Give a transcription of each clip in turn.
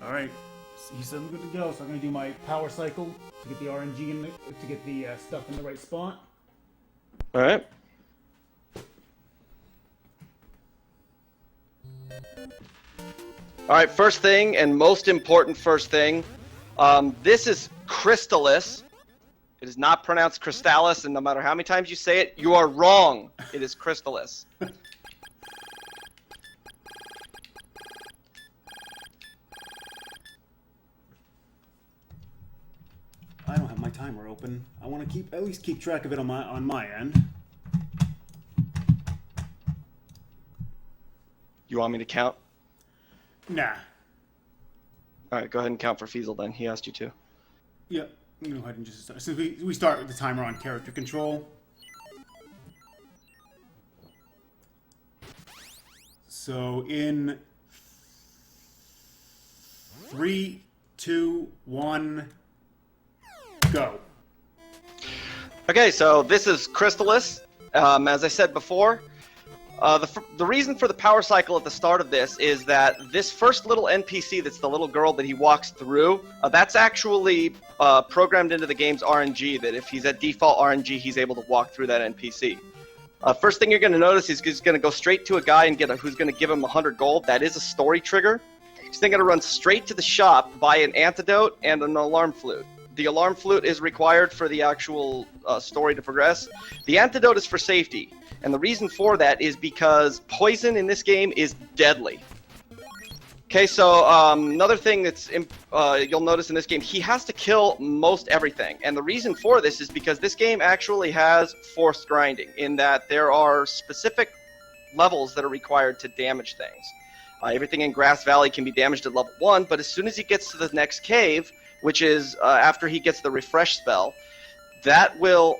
Alright, he said I'm good to go, so I'm gonna do my power cycle to get the RNG in to get the stuff in the right spot. Alright. Alright, first thing, and most important first thing, this is Crystallis. It is not pronounced Crystallis, and no matter how many times you say it, you are wrong. It is Crystallis. I don't have my timer open. I want to at least keep track of it on my end. You want me to count? Nah. Alright, go ahead and count for Feasel then. He asked you to. Yep. I'm gonna go ahead and just start. So we start with the timer on character control. So in 3, 2, 1, go. Okay, so this is Crystallis. As I said before, the reason for the power cycle at the start of this is that this first little NPC that's the little girl that he walks through, that's actually programmed into the game's RNG, that if he's at default RNG, he's able to walk through that NPC. First thing you're going to notice is he's going to go straight to a guy and who's going to give him 100 gold. That is a story trigger. He's then going to run straight to the shop, buy an antidote and an alarm flute. The alarm flute is required for the actual story to progress. The antidote is for safety. And the reason for that is because poison in this game is deadly. Okay, so another thing that's you'll notice in this game, he has to kill most everything. And the reason for this is because this game actually has forced grinding, in that there are specific levels that are required to damage things. Everything in Grass Valley can be damaged at level 1, but as soon as he gets to the next cave, which is after he gets the refresh spell,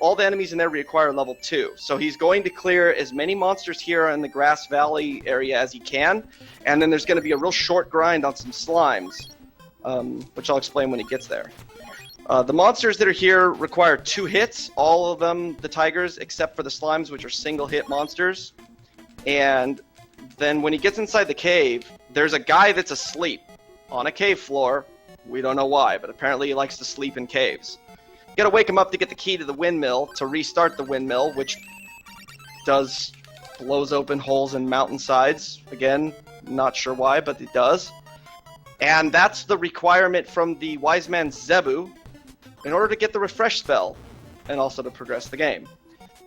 all the enemies in there require level 2. So he's going to clear as many monsters here in the Grass Valley area as he can, and then there's going to be a real short grind on some slimes, which I'll explain when he gets there. The monsters that are here require 2 hits, all of them the tigers, except for the slimes, which are single hit monsters. And then when he gets inside the cave, there's a guy that's asleep on a cave floor. We don't know why, but apparently he likes to sleep in caves. You gotta wake him up to get the key to the windmill, to restart the windmill, which blows open holes in mountainsides. Again, not sure why, but it does. And that's the requirement from the wise man Zebu in order to get the refresh spell, and also to progress the game.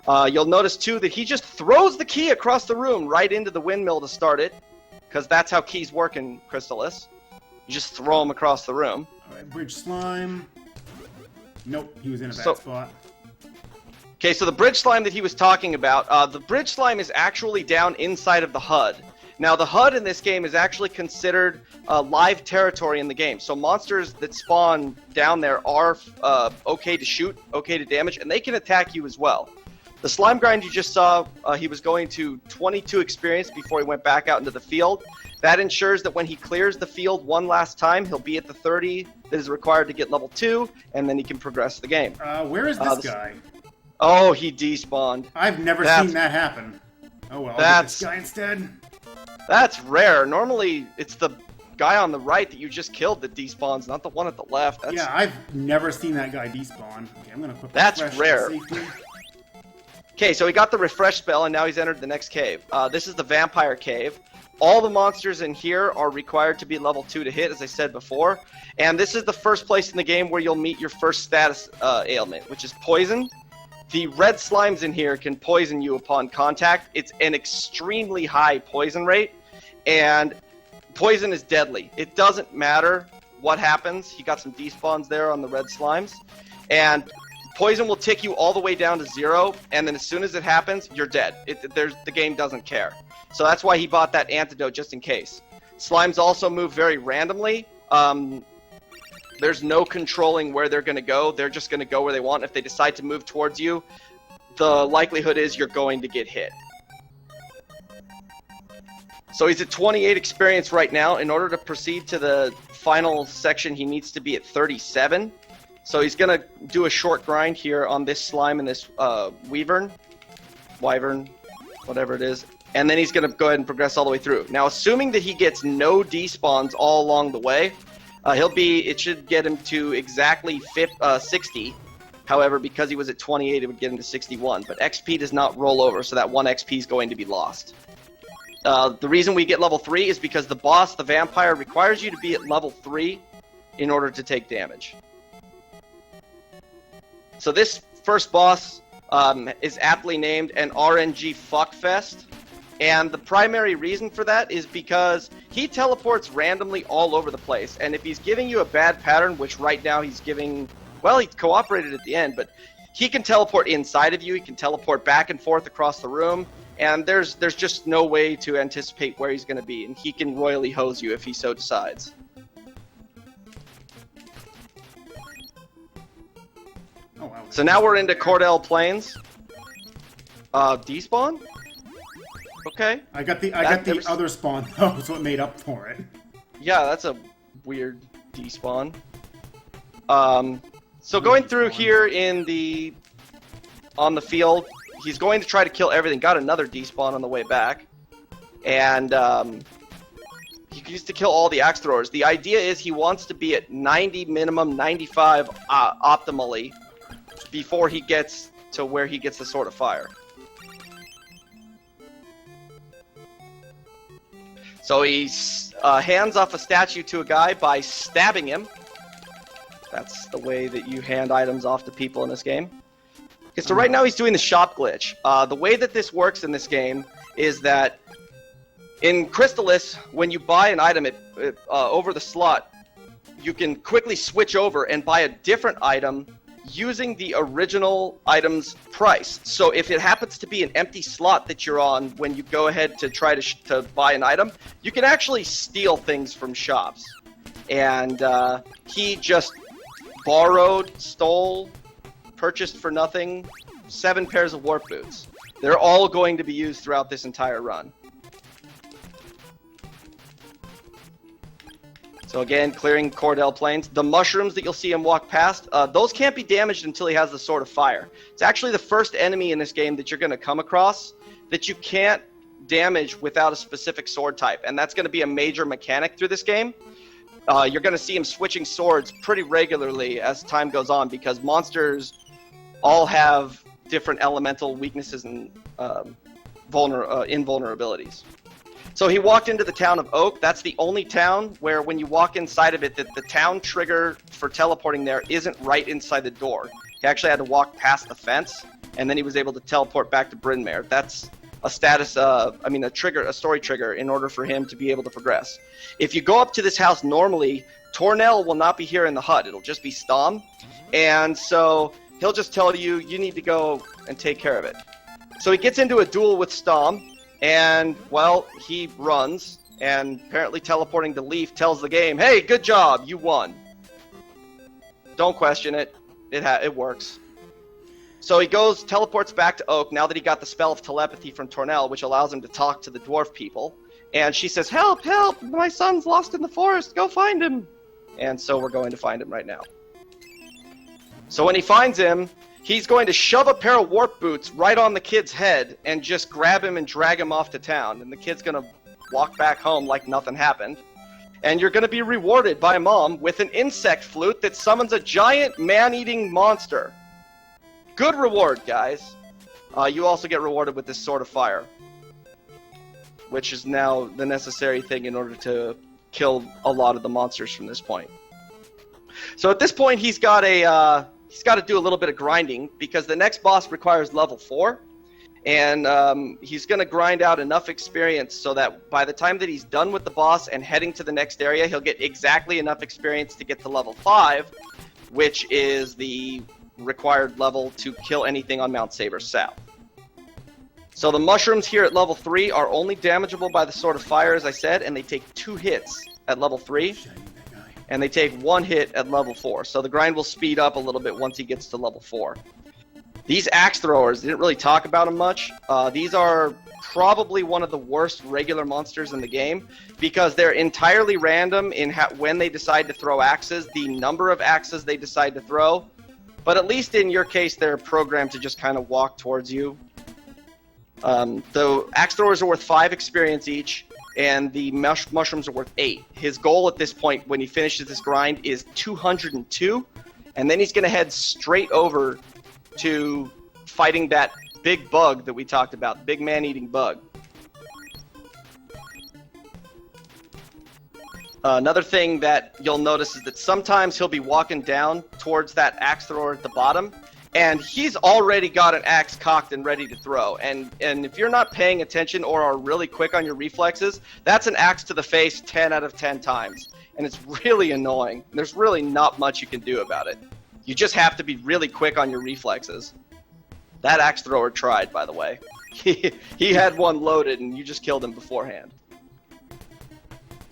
You'll notice too that he just throws the key across the room right into the windmill to start it, because that's how keys work in Crystallis. You just throw them across the room. Alright, bridge slime. Nope, he was in a bad spot. Okay, so the bridge slime that he was talking about, the bridge slime is actually down inside of the HUD. Now, the HUD in this game is actually considered live territory in the game. So monsters that spawn down there are okay to shoot, okay to damage, and they can attack you as well. The slime grind you just saw, he was going to 22 experience before he went back out into the field. That ensures that when he clears the field one last time, he'll be at the 30 that is required to get level 2, and then he can progress the game. Where is this guy? Oh, he despawned. I've never seen that happen. Oh well, I'll get this guy instead. That's rare. Normally, it's the guy on the right that you just killed that despawns, not the one at the left. Yeah, I've never seen that guy despawn. Okay, I'm gonna put That's rare. Okay, so he got the refresh spell, and now he's entered the next cave. This is the vampire cave. All the monsters in here are required to be level 2 to hit, as I said before. And this is the first place in the game where you'll meet your first status ailment, which is poison. The red slimes in here can poison you upon contact. It's an extremely high poison rate, and poison is deadly. It doesn't matter what happens. He got some despawns there on the red slimes. And poison will tick you all the way down to 0, and then as soon as it happens, you're dead. The game doesn't care. So that's why he bought that antidote, just in case. Slimes also move very randomly. There's no controlling where they're going to go. They're just going to go where they want. If they decide to move towards you, the likelihood is you're going to get hit. So he's at 28 experience right now. In order to proceed to the final section, he needs to be at 37. So he's going to do a short grind here on this slime and this wyvern, whatever it is. And then he's going to go ahead and progress all the way through. Now, assuming that he gets no despawns all along the way, It should get him to exactly 60. However, because he was at 28, it would get him to 61. But XP does not roll over, so that 1 XP is going to be lost. The reason we get level 3 is because the boss, the vampire, requires you to be at level 3 in order to take damage. So this first boss is aptly named an RNG fuckfest. And the primary reason for that is because he teleports randomly all over the place. And if he's giving you a bad pattern, which right now he's giving... Well, he cooperated at the end, but he can teleport inside of you. He can teleport back and forth across the room. And there's just no way to anticipate where he's going to be. And he can royally hose you if he so decides. Oh, wow. So now we're into Cordell Plains. Despawn? Okay. I got the other spawn though, so it made up for it. Yeah, that's a weird despawn. So going through here on the field, he's going to try to kill everything. Got another despawn on the way back, and he used to kill all the axe throwers. The idea is he wants to be at 90 minimum, 95 optimally before he gets to where he gets the Sword of Fire. So he hands off a statue to a guy by stabbing him. That's the way that you hand items off to people in this game. Okay, so right now he's doing the shop glitch. The way that this works in this game is that in Crystallis, when you buy an item over the slot, you can quickly switch over and buy a different item using the original item's price. So if it happens to be an empty slot that you're on when you go ahead to try to buy an item, you can actually steal things from shops. And he just stole, purchased for nothing 7 pairs of warp boots. They're all going to be used throughout this entire run. So again, clearing Cordell Plains. The mushrooms that you'll see him walk past, those can't be damaged until he has the Sword of Fire. It's actually the first enemy in this game that you're going to come across that you can't damage without a specific sword type. And that's going to be a major mechanic through this game. You're going to see him switching swords pretty regularly as time goes on because monsters all have different elemental weaknesses and invulnerabilities. So he walked into the town of Oak. That's the only town where when you walk inside of it, the town trigger for teleporting there isn't right inside the door. He actually had to walk past the fence, and then he was able to teleport back to Bryn Mawr. That's a a story trigger in order for him to be able to progress. If you go up to this house normally, Tornell will not be here in the hut. It'll just be Stom. And so he'll just tell you, you need to go and take care of it. So he gets into a duel with Stom. And, well, he runs, and apparently teleporting to Leaf tells the game, hey, good job, you won. Don't question it. It works. So he teleports back to Oak now that he got the spell of telepathy from Tornell, which allows him to talk to the dwarf people. And she says, help, help, my son's lost in the forest, go find him. And so we're going to find him right now. So when he finds him, he's going to shove a pair of warp boots right on the kid's head and just grab him and drag him off to town. And the kid's going to walk back home like nothing happened. And you're going to be rewarded by Mom with an insect flute that summons a giant man-eating monster. Good reward, guys. You also get rewarded with this Sword of Fire, which is now the necessary thing in order to kill a lot of the monsters from this point. So at this point, he's got to do a little bit of grinding because the next boss requires level 4. And he's going to grind out enough experience so that by the time that he's done with the boss and heading to the next area, he'll get exactly enough experience to get to level 5, which is the required level to kill anything on Mount Saber South. So the mushrooms here at level 3 are only damageable by the Sword of Fire, as I said, and they take 2 hits at level 3. And they take 1 hit at level 4. So the grind will speed up a little bit once he gets to level 4. These axe throwers, didn't really talk about them much. These are probably one of the worst regular monsters in the game because they're entirely random in when they decide to throw axes, the number of axes they decide to throw. But at least in your case, they're programmed to just kind of walk towards you. The axe throwers are worth 5 experience each. and the mushrooms are worth 8. His goal at this point, when he finishes this grind, is 202, and then he's going to head straight over to fighting that big bug that we talked about, big man-eating bug. Another thing that you'll notice is that sometimes he'll be walking down towards that axe thrower at the bottom, and he's already got an axe cocked and ready to throw. And if you're not paying attention or are really quick on your reflexes, that's an axe to the face 10 out of 10 times. And it's really annoying. There's really not much you can do about it. You just have to be really quick on your reflexes. That axe thrower tried, by the way. He had one loaded, and you just killed him beforehand.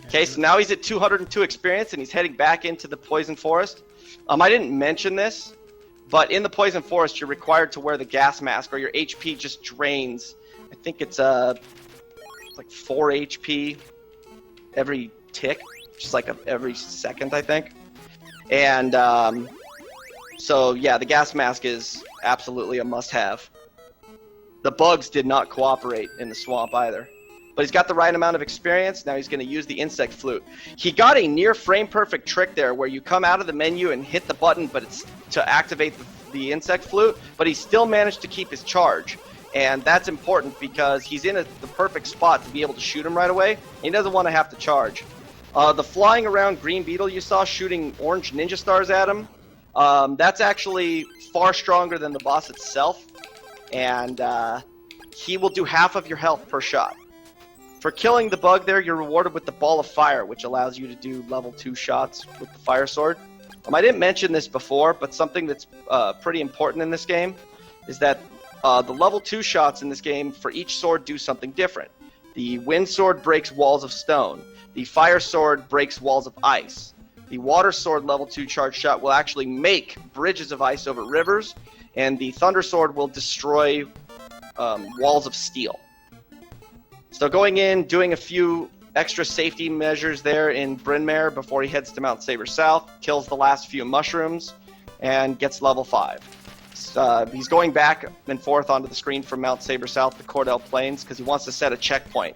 Okay, so now he's at 202 experience, and he's heading back into the Poison Forest. I didn't mention this, but in the Poison Forest, you're required to wear the gas mask, or your HP just drains. I think it's like 4 HP every tick, just like every second, I think. And so, yeah, the gas mask is absolutely a must-have. The bugs did not cooperate in the swamp either. But he's got the right amount of experience. Now he's going to use the insect flute. He got a near frame perfect trick there where you come out of the menu and hit the button, but it's to activate the insect flute, but he still managed to keep his charge. And that's important because he's in the perfect spot to be able to shoot him right away. He doesn't want to have to charge. The flying around green beetle you saw shooting orange ninja stars at him, that's actually far stronger than the boss itself. And he will do half of your health per shot. For killing the bug there, you're rewarded with the Ball of Fire, which allows you to do level 2 shots with the Fire Sword. I didn't mention this before, but something that's pretty important in this game is that the level 2 shots in this game for each sword do something different. The Wind Sword breaks walls of stone. The Fire Sword breaks walls of ice. The Water Sword level 2 charge shot will actually make bridges of ice over rivers, and the Thunder Sword will destroy walls of steel. So going in, doing a few extra safety measures there in Bryn Mawr before he heads to Mount Saber South, kills the last few mushrooms, and gets level 5. He's going back and forth onto the screen from Mount Saber South to Cordell Plains because he wants to set a checkpoint.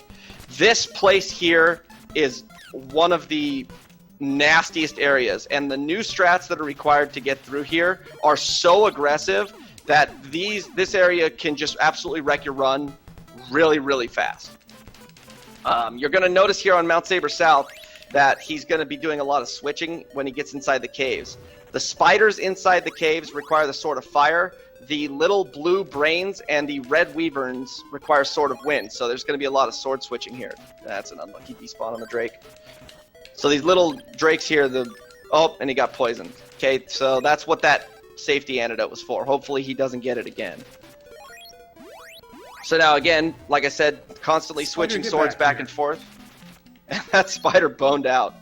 This place here is one of the nastiest areas, and the new strats that are required to get through here are so aggressive that this area can just absolutely wreck your run really, really fast. You're going to notice here on Mount Saber South that he's going to be doing a lot of switching when he gets inside the caves. The spiders inside the caves require the Sword of Fire. The little blue brains and the red wyverns require Sword of Wind. So there's going to be a lot of sword switching here. That's an unlucky despawn on the Drake. So these little Drakes here, and he got poisoned. Okay, so that's what that safety antidote was for. Hopefully he doesn't get it again. So now again, like I said, constantly switching swords back and forth. And that spider boned out.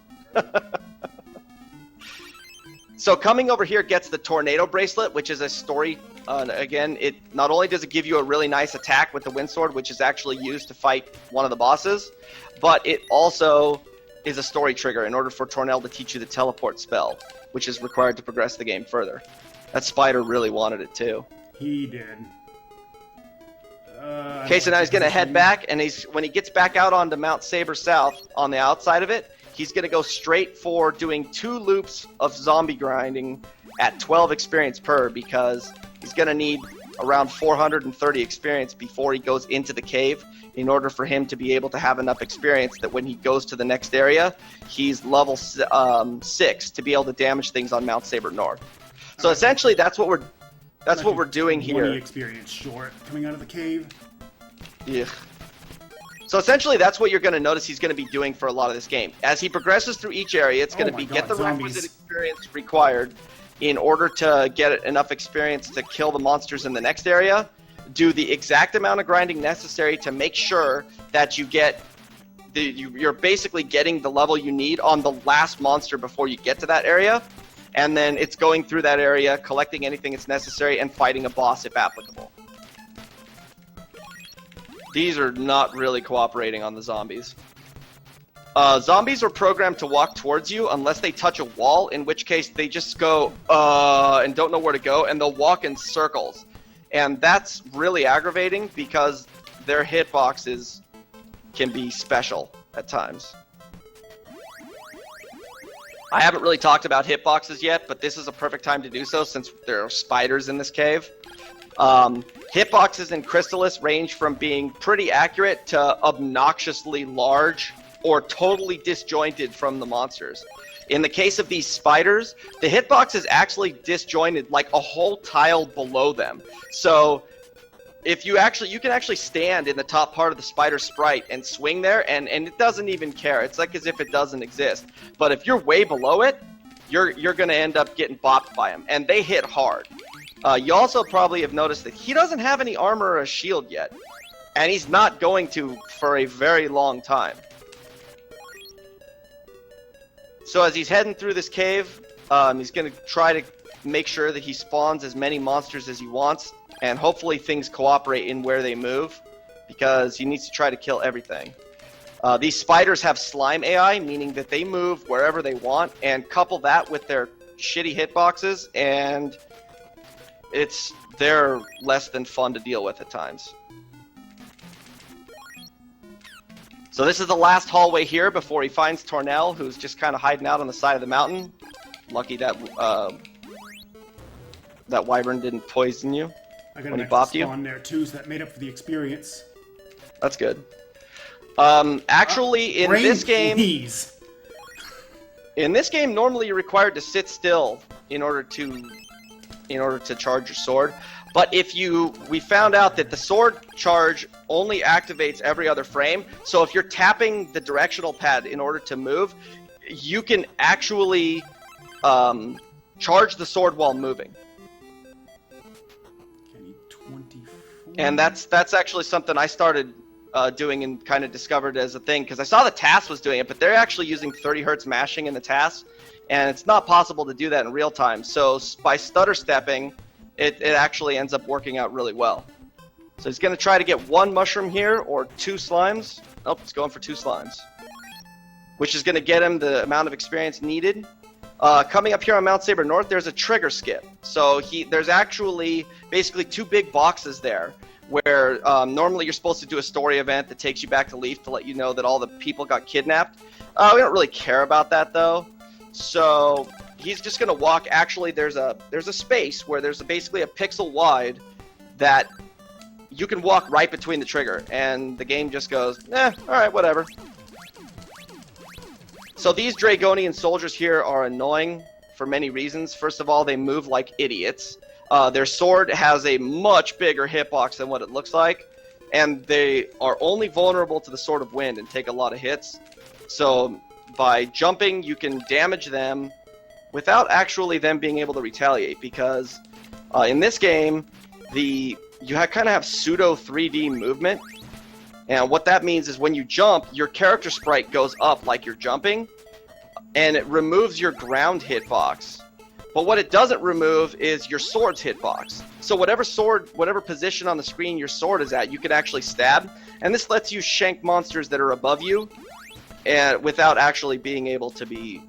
So coming over here gets the Tornado Bracelet, which is a story. Again, it not only does it give you a really nice attack with the Wind Sword, which is actually used to fight one of the bosses, but it also is a story trigger in order for Tornell to teach you the teleport spell, which is required to progress the game further. That spider really wanted it too. He did. Okay, so now he's going to head back, and when he gets back out onto Mount Saber South on the outside of it, he's going to go straight for doing 2 loops of zombie grinding at 12 experience per, because he's going to need around 430 experience before he goes into the cave in order for him to be able to have enough experience that when he goes to the next area, he's level 6 to be able to damage things on Mount Saber North. So essentially, that's what we're doing here. 20 experience short coming out of the cave. Yeah. So essentially, that's what you're going to notice he's going to be doing for a lot of this game. As he progresses through each area, it's going to be get the requisite experience required in order to get enough experience to kill the monsters in the next area, do the exact amount of grinding necessary to make sure that you get you're basically getting the level you need on the last monster before you get to that area, and then it's going through that area, collecting anything that's necessary, and fighting a boss if applicable. These are not really cooperating on the zombies. Zombies are programmed to walk towards you unless they touch a wall, in which case they just go, and don't know where to go, and they'll walk in circles. And that's really aggravating because their hitboxes can be special. at times. I haven't really talked about hitboxes yet, but this is a perfect time to do so since there are spiders in this cave. Hitboxes in Crystallis range from being pretty accurate to obnoxiously large or totally disjointed from the monsters. In the case of these spiders, the hitbox is actually disjointed like a whole tile below them. So if you can actually stand in the top part of the spider sprite and swing there, and it doesn't even care. It's like as if it doesn't exist. But if you're way below it, you're going to end up getting bopped by them, and they hit hard. You also probably have noticed that he doesn't have any armor or a shield yet, and he's not going to for a very long time. So as he's heading through this cave, he's going to try to make sure that he spawns as many monsters as he wants, and hopefully things cooperate in where they move, because he needs to try to kill everything. These spiders have slime AI, meaning that they move wherever they want, and couple that with their shitty hitboxes, and they're less than fun to deal with at times. So this is the last hallway here before he finds Tornell, who's just kind of hiding out on the side of the mountain. Lucky that that wyvern didn't poison you when he bopped you. I got an spawn there too, so that made up for the experience. That's good. Actually, in this game, please. In this game, normally you're required to sit still in order to charge your sword. But we found out that the sword charge only activates every other frame. So if you're tapping the directional pad in order to move, you can actually charge the sword while moving. And that's actually something I started doing and kind of discovered as a thing, because I saw the TAS was doing it, but they're actually using 30 hertz mashing in the TAS, and it's not possible to do that in real time. So by stutter stepping, it actually ends up working out really well. So he's going to try to get one mushroom here or two slimes. Nope, he's going for two slimes, which is going to get him the amount of experience needed. Coming up here on Mount Saber North, there's a trigger skip. So there's actually basically two big boxes there where normally you're supposed to do a story event that takes you back to Leaf to let you know that all the people got kidnapped. We don't really care about that though. So he's just going to walk. Actually, there's a space where there's basically a pixel wide that you can walk right between the trigger, and the game just goes, all right, whatever. So these Dragonian soldiers here are annoying for many reasons. First of all, they move like idiots. Their sword has a much bigger hitbox than what it looks like, and they are only vulnerable to the Sword of Wind and take a lot of hits. So by jumping, you can damage them without actually them being able to retaliate, because in this game, you kind of have pseudo 3D movement. And what that means is when you jump, your character sprite goes up like you're jumping, and it removes your ground hitbox. But what it doesn't remove is your sword's hitbox. So whatever position on the screen your sword is at, you can actually stab. And this lets you shank monsters that are above you, and without actually being able to be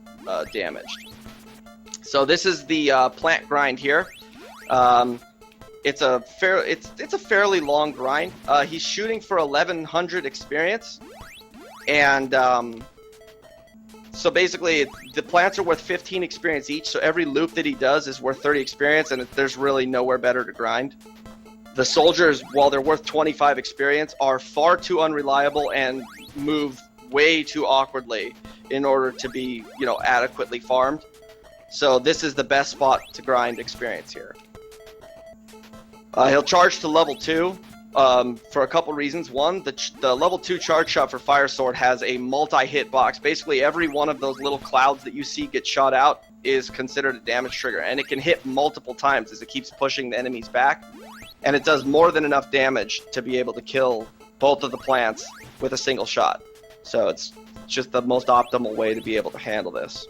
damaged. So this is the plant grind here. It's a fairly long grind. He's shooting for 1100 experience, and so basically the plants are worth 15 experience each. So every loop that he does is worth 30 experience, and there's really nowhere better to grind. The soldiers, while they're worth 25 experience, are far too unreliable and move way too awkwardly in order to be, adequately farmed. So this is the best spot to grind experience here. He'll charge to level 2 for a couple reasons. One, the level 2 charge shot for Fire Sword has a multi-hit box. Basically, every one of those little clouds that you see get shot out is considered a damage trigger, and it can hit multiple times as it keeps pushing the enemies back. And it does more than enough damage to be able to kill both of the plants with a single shot. So it's just the most optimal way to be able to handle this.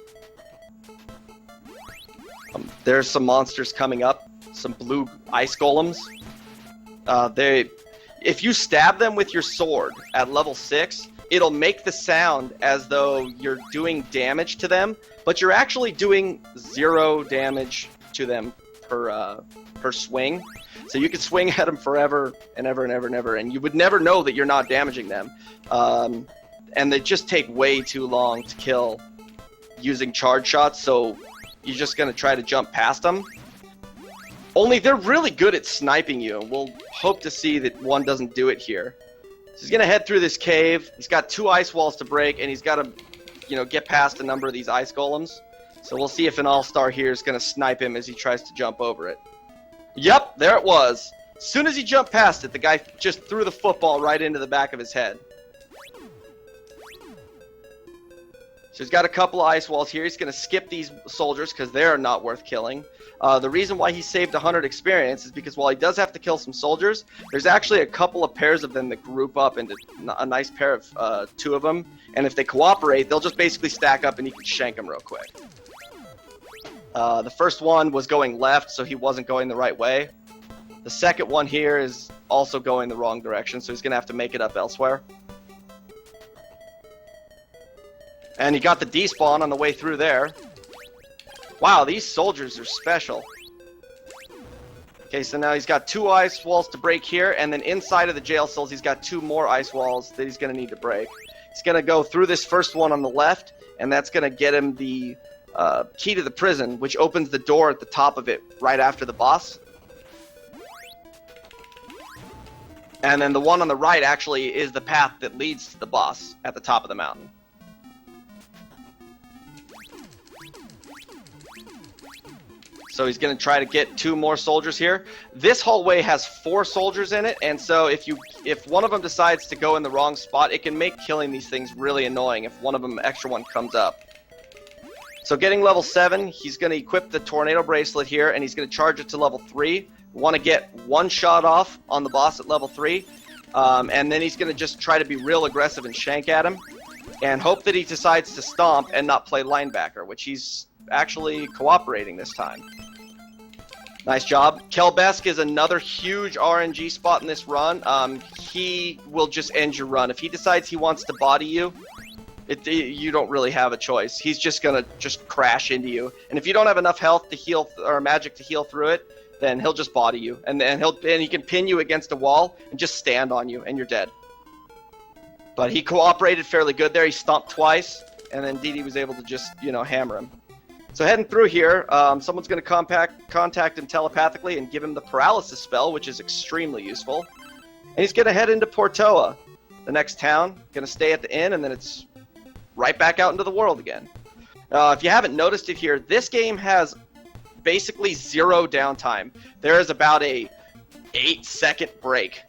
There's some monsters coming up, some blue ice golems. If you stab them with your sword at level 6, it'll make the sound as though you're doing damage to them, but you're actually doing 0 damage to them per swing. So you can swing at them forever and ever and ever and ever, and you would never know that you're not damaging them. and they just take way too long to kill using charge shots, so you're just going to try to jump past them. Only they're really good at sniping you, and we'll hope to see that one doesn't do it here. So he's going to head through this cave. He's got 2 ice walls to break, and he's got to, get past a number of these ice golems. So we'll see if an all-star here is going to snipe him as he tries to jump over it. Yep, there it was. As soon as he jumped past it, the guy just threw the football right into the back of his head. So he's got a couple of ice walls here. He's going to skip these soldiers because they're not worth killing. The reason why he saved 100 experience is because while he does have to kill some soldiers, there's actually a couple of pairs of them that group up into a nice pair of 2 of them. And if they cooperate, they'll just basically stack up and he can shank them real quick. The first one was going left, so he wasn't going the right way. The second one here is also going the wrong direction, so he's going to have to make it up elsewhere. And he got the despawn on the way through there. Wow, these soldiers are special. Okay, so now he's got 2 ice walls to break here, and then inside of the jail cells, he's got 2 more ice walls that he's going to need to break. He's going to go through this first one on the left, and that's going to get him the key to the prison, which opens the door at the top of it right after the boss. And then the one on the right actually is the path that leads to the boss at the top of the mountain. So he's going to try to get 2 more soldiers here. This hallway has 4 soldiers in it, and so if one of them decides to go in the wrong spot, it can make killing these things really annoying if one of them extra one comes up. So getting level 7, he's going to equip the tornado bracelet here, and he's going to charge it to level 3. Want to get 1 shot off on the boss at level 3, and then he's going to just try to be real aggressive and shank at him, and hope that he decides to stomp and not play linebacker, which he's actually cooperating this time. Nice job. Kelbesk is another huge RNG spot in this run. He will just end your run. If he decides he wants to body you, you don't really have a choice. He's just going to just crash into you. And if you don't have enough health to heal or magic to heal through it, then he'll just body you. And then he can pin you against a wall and just stand on you and you're dead. But he cooperated fairly good there. He stomped twice, and then Didi was able to just, hammer him. So heading through here, someone's going to contact him telepathically and give him the paralysis spell, which is extremely useful. And he's going to head into Portoa, the next town. Going to stay at the inn, and then it's right back out into the world again. If you haven't noticed it here, this game has basically 0 downtime. There is about a 8-second break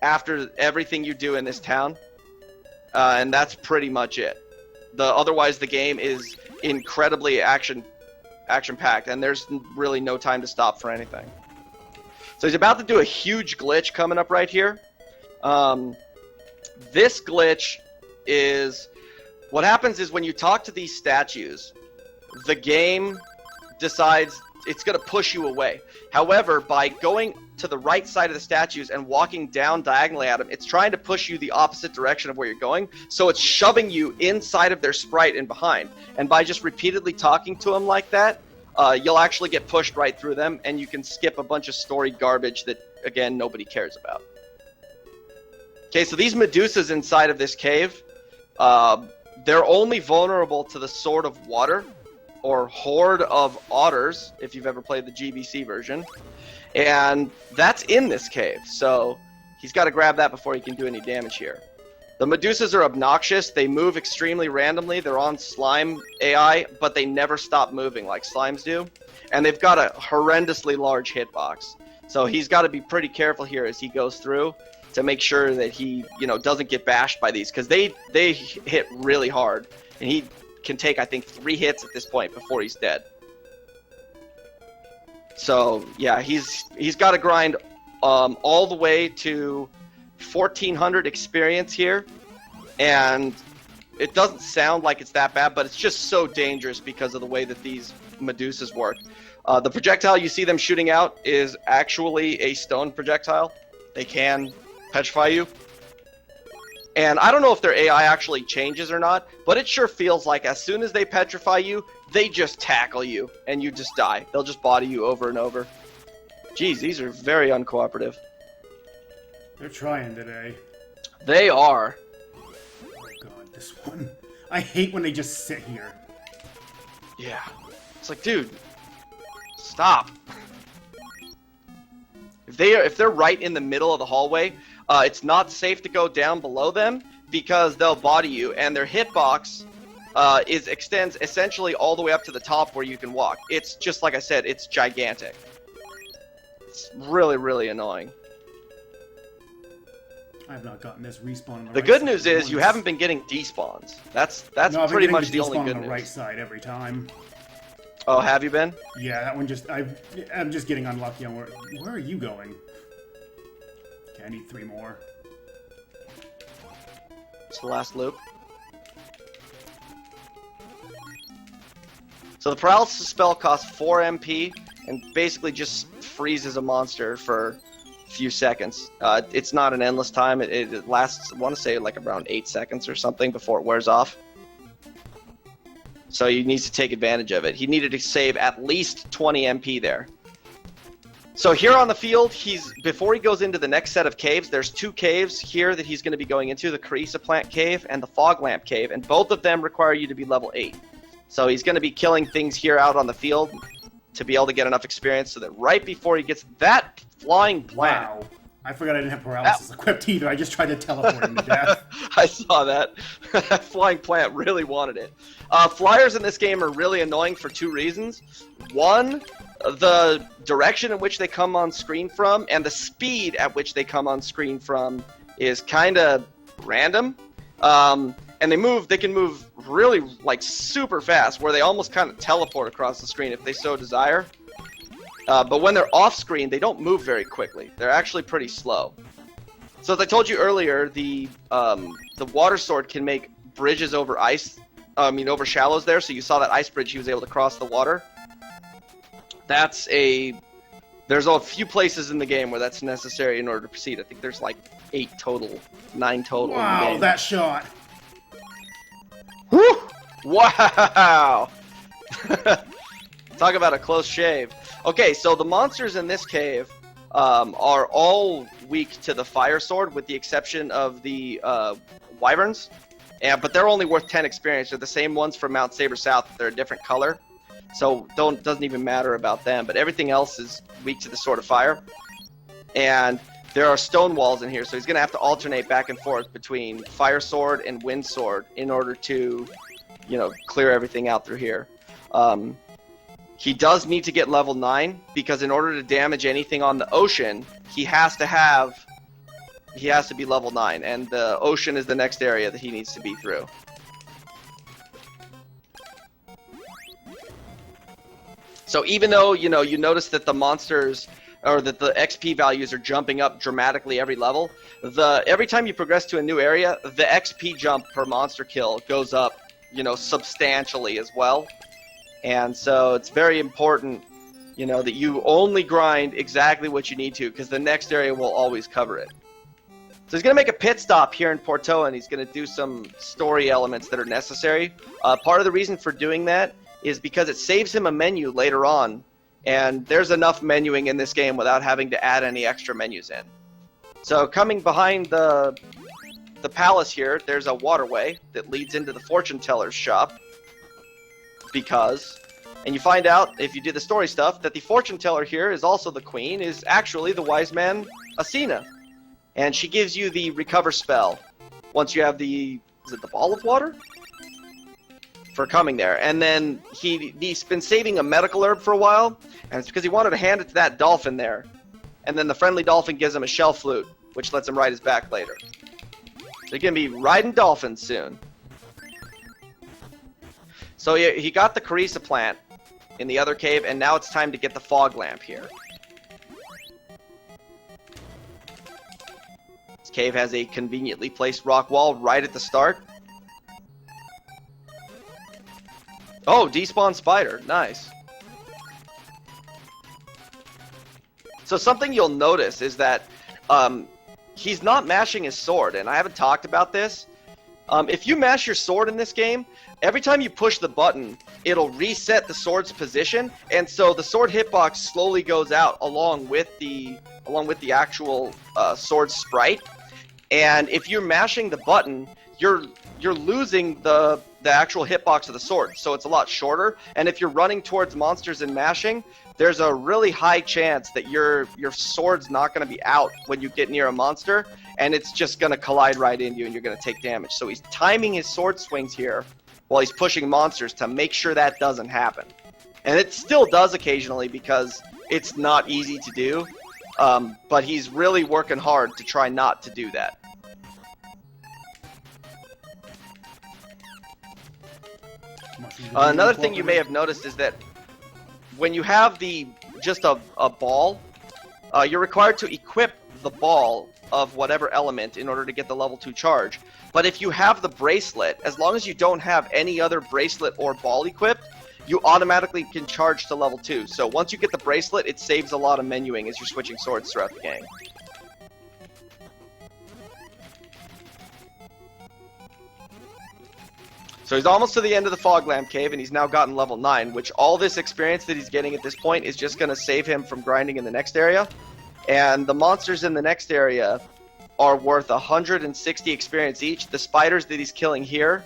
after everything you do in this town, and that's pretty much it. Otherwise, the game is incredibly action-packed, and there's really no time to stop for anything. So he's about to do a huge glitch coming up right here. This glitch is... What happens is when you talk to these statues, the game decides it's going to push you away. However, by going to the right side of the statues and walking down diagonally at them, it's trying to push you the opposite direction of where you're going. So it's shoving you inside of their sprite and behind. And by just repeatedly talking to them like that, you'll actually get pushed right through them, and you can skip a bunch of story garbage that, again, nobody cares about. Okay, so these Medusas inside of this cave, they're only vulnerable to the Sword of Water, or Horde of Otters, if you've ever played the GBC version. And that's in this cave, so he's got to grab that before he can do any damage here. The Medusas are obnoxious. They move extremely randomly. They're on slime AI, but they never stop moving like slimes do. And they've got a horrendously large hitbox. So he's got to be pretty careful here as he goes through to make sure that he, doesn't get bashed by these, because they hit really hard. And he can take, I think, 3 hits at this point before he's dead. So yeah, he's got to grind all the way to 1400 experience here, and it doesn't sound like it's that bad, but it's just so dangerous because of the way that these Medusas work. The projectile you see them shooting out is actually a stone projectile. They can petrify you. And I don't know if their AI actually changes or not, but it sure feels like as soon as they petrify you, they just tackle you, and you just die. They'll just body you over and over. Jeez, these are very uncooperative. They're trying today. They are. Oh, God. this one. I hate when they just sit here. Yeah. It's like, dude, stop. If they're right in the middle of the hallway, it's not safe to go down below them because they'll body you, and their hitbox extends essentially all the way up to the top where you can walk. It's just like I said, it's gigantic. It's really, really annoying. I have not gotten this respawn on the The right good side news is once. you haven't been getting despawns. That's No, I've been pretty getting much the despawn only good on the news. right side every time. Oh, have you been? Yeah, that one just... I'm just getting unlucky on where... Where are you going? Okay, I need 3 more. It's the last loop. So the paralysis spell costs 4 MP and basically just freezes a monster for a few seconds. It's not an endless time. It lasts, I want to say, like around 8 seconds or something before it wears off. So he needs to take advantage of it. He needed to save at least 20 MP there. So here on the field, before he goes into the next set of caves, there's 2 caves here that he's going to be going into, the Crystalis plant cave and the fog lamp cave, and both of them require you to be level 8. So he's going to be killing things here out on the field to be able to get enough experience so that right before he gets that flying plant... Wow. I forgot I didn't have paralysis equipped either. I just tried to teleport him to death. I saw that. Flying plant really wanted it. Flyers in this game are really annoying for 2 reasons. One, the direction in which they come on screen from and the speed at which they come on screen from is kind of random. And they can move really like super fast where they almost kind of teleport across the screen if they so desire. But when they're off screen, they don't move very quickly. They're actually pretty slow. So as I told you earlier, the water sword can make bridges over ice, over shallows there. So you saw that ice bridge he was able to cross the water. There's a few places in the game where that's necessary in order to proceed. I think there's like 8 total, 9 total in the Wow, game. that shot! Whew! Wow! Talk about a close shave. Okay, so the monsters in this cave are all weak to the fire sword, with the exception of the wyverns. But they're only worth 10 experience. They're the same ones from Mount Saber South. They're a different color. So doesn't even matter about them. But everything else is weak to the Sword of Fire. And there are stone walls in here, so he's going to have to alternate back and forth between Fire Sword and Wind Sword in order to, clear everything out through here. He does need to get level 9, because in order to damage anything on the ocean, he has to be level 9, and the ocean is the next area that he needs to be through. So even though, you notice that the monsters, or that the XP values are jumping up dramatically every level, every time you progress to a new area, the XP jump per monster kill goes up, substantially as well. And so it's very important, that you only grind exactly what you need to, because the next area will always cover it. So he's going to make a pit stop here in Porto, and he's going to do some story elements that are necessary. Part of the reason for doing that is because it saves him a menu later on, and there's enough menuing in this game without having to add any extra menus in. So coming behind the palace here, there's a waterway that leads into the fortune teller's shop. And you find out, if you do the story stuff, that the fortune teller here is also the queen, is actually the wise man Asina. And she gives you the recover spell once you have is it the ball of water? For coming there. And then he's been saving a medical herb for a while, and it's because he wanted to hand it to that dolphin there. And then the friendly dolphin gives him a shell flute, which lets him ride his back later. So you're going to be riding dolphins soon. So he got the Crystalis plant in the other cave, and now it's time to get the fog lamp here. This cave has a conveniently placed rock wall right at the start. Oh, despawn spider. Nice. So something you'll notice is that he's not mashing his sword, and I haven't talked about this. If you mash your sword in this game, every time you push the button, it'll reset the sword's position, and so the sword hitbox slowly goes out along with the sword sprite. And if you're mashing the button, your you're losing the actual hitbox of the sword, so it's a lot shorter. And if you're running towards monsters and mashing, there's a really high chance that your sword's not going to be out when you get near a monster, and it's just going to collide right into you, and you're going to take damage. So he's timing his sword swings here while he's pushing monsters to make sure that doesn't happen. And it still does occasionally because it's not easy to do, but he's really working hard to try not to do that. Another thing you may have noticed is that when you have just a ball, you're required to equip the ball of whatever element in order to get the level 2 charge. But if you have the bracelet, as long as you don't have any other bracelet or ball equipped, you automatically can charge to level 2. So once you get the bracelet, it saves a lot of menuing as you're switching swords throughout the game. So he's almost to the end of the Fog Lamp Cave, and he's now gotten level 9, which all this experience that he's getting at this point is just going to save him from grinding in the next area. And the monsters in the next area are worth 160 experience each. The spiders that he's killing here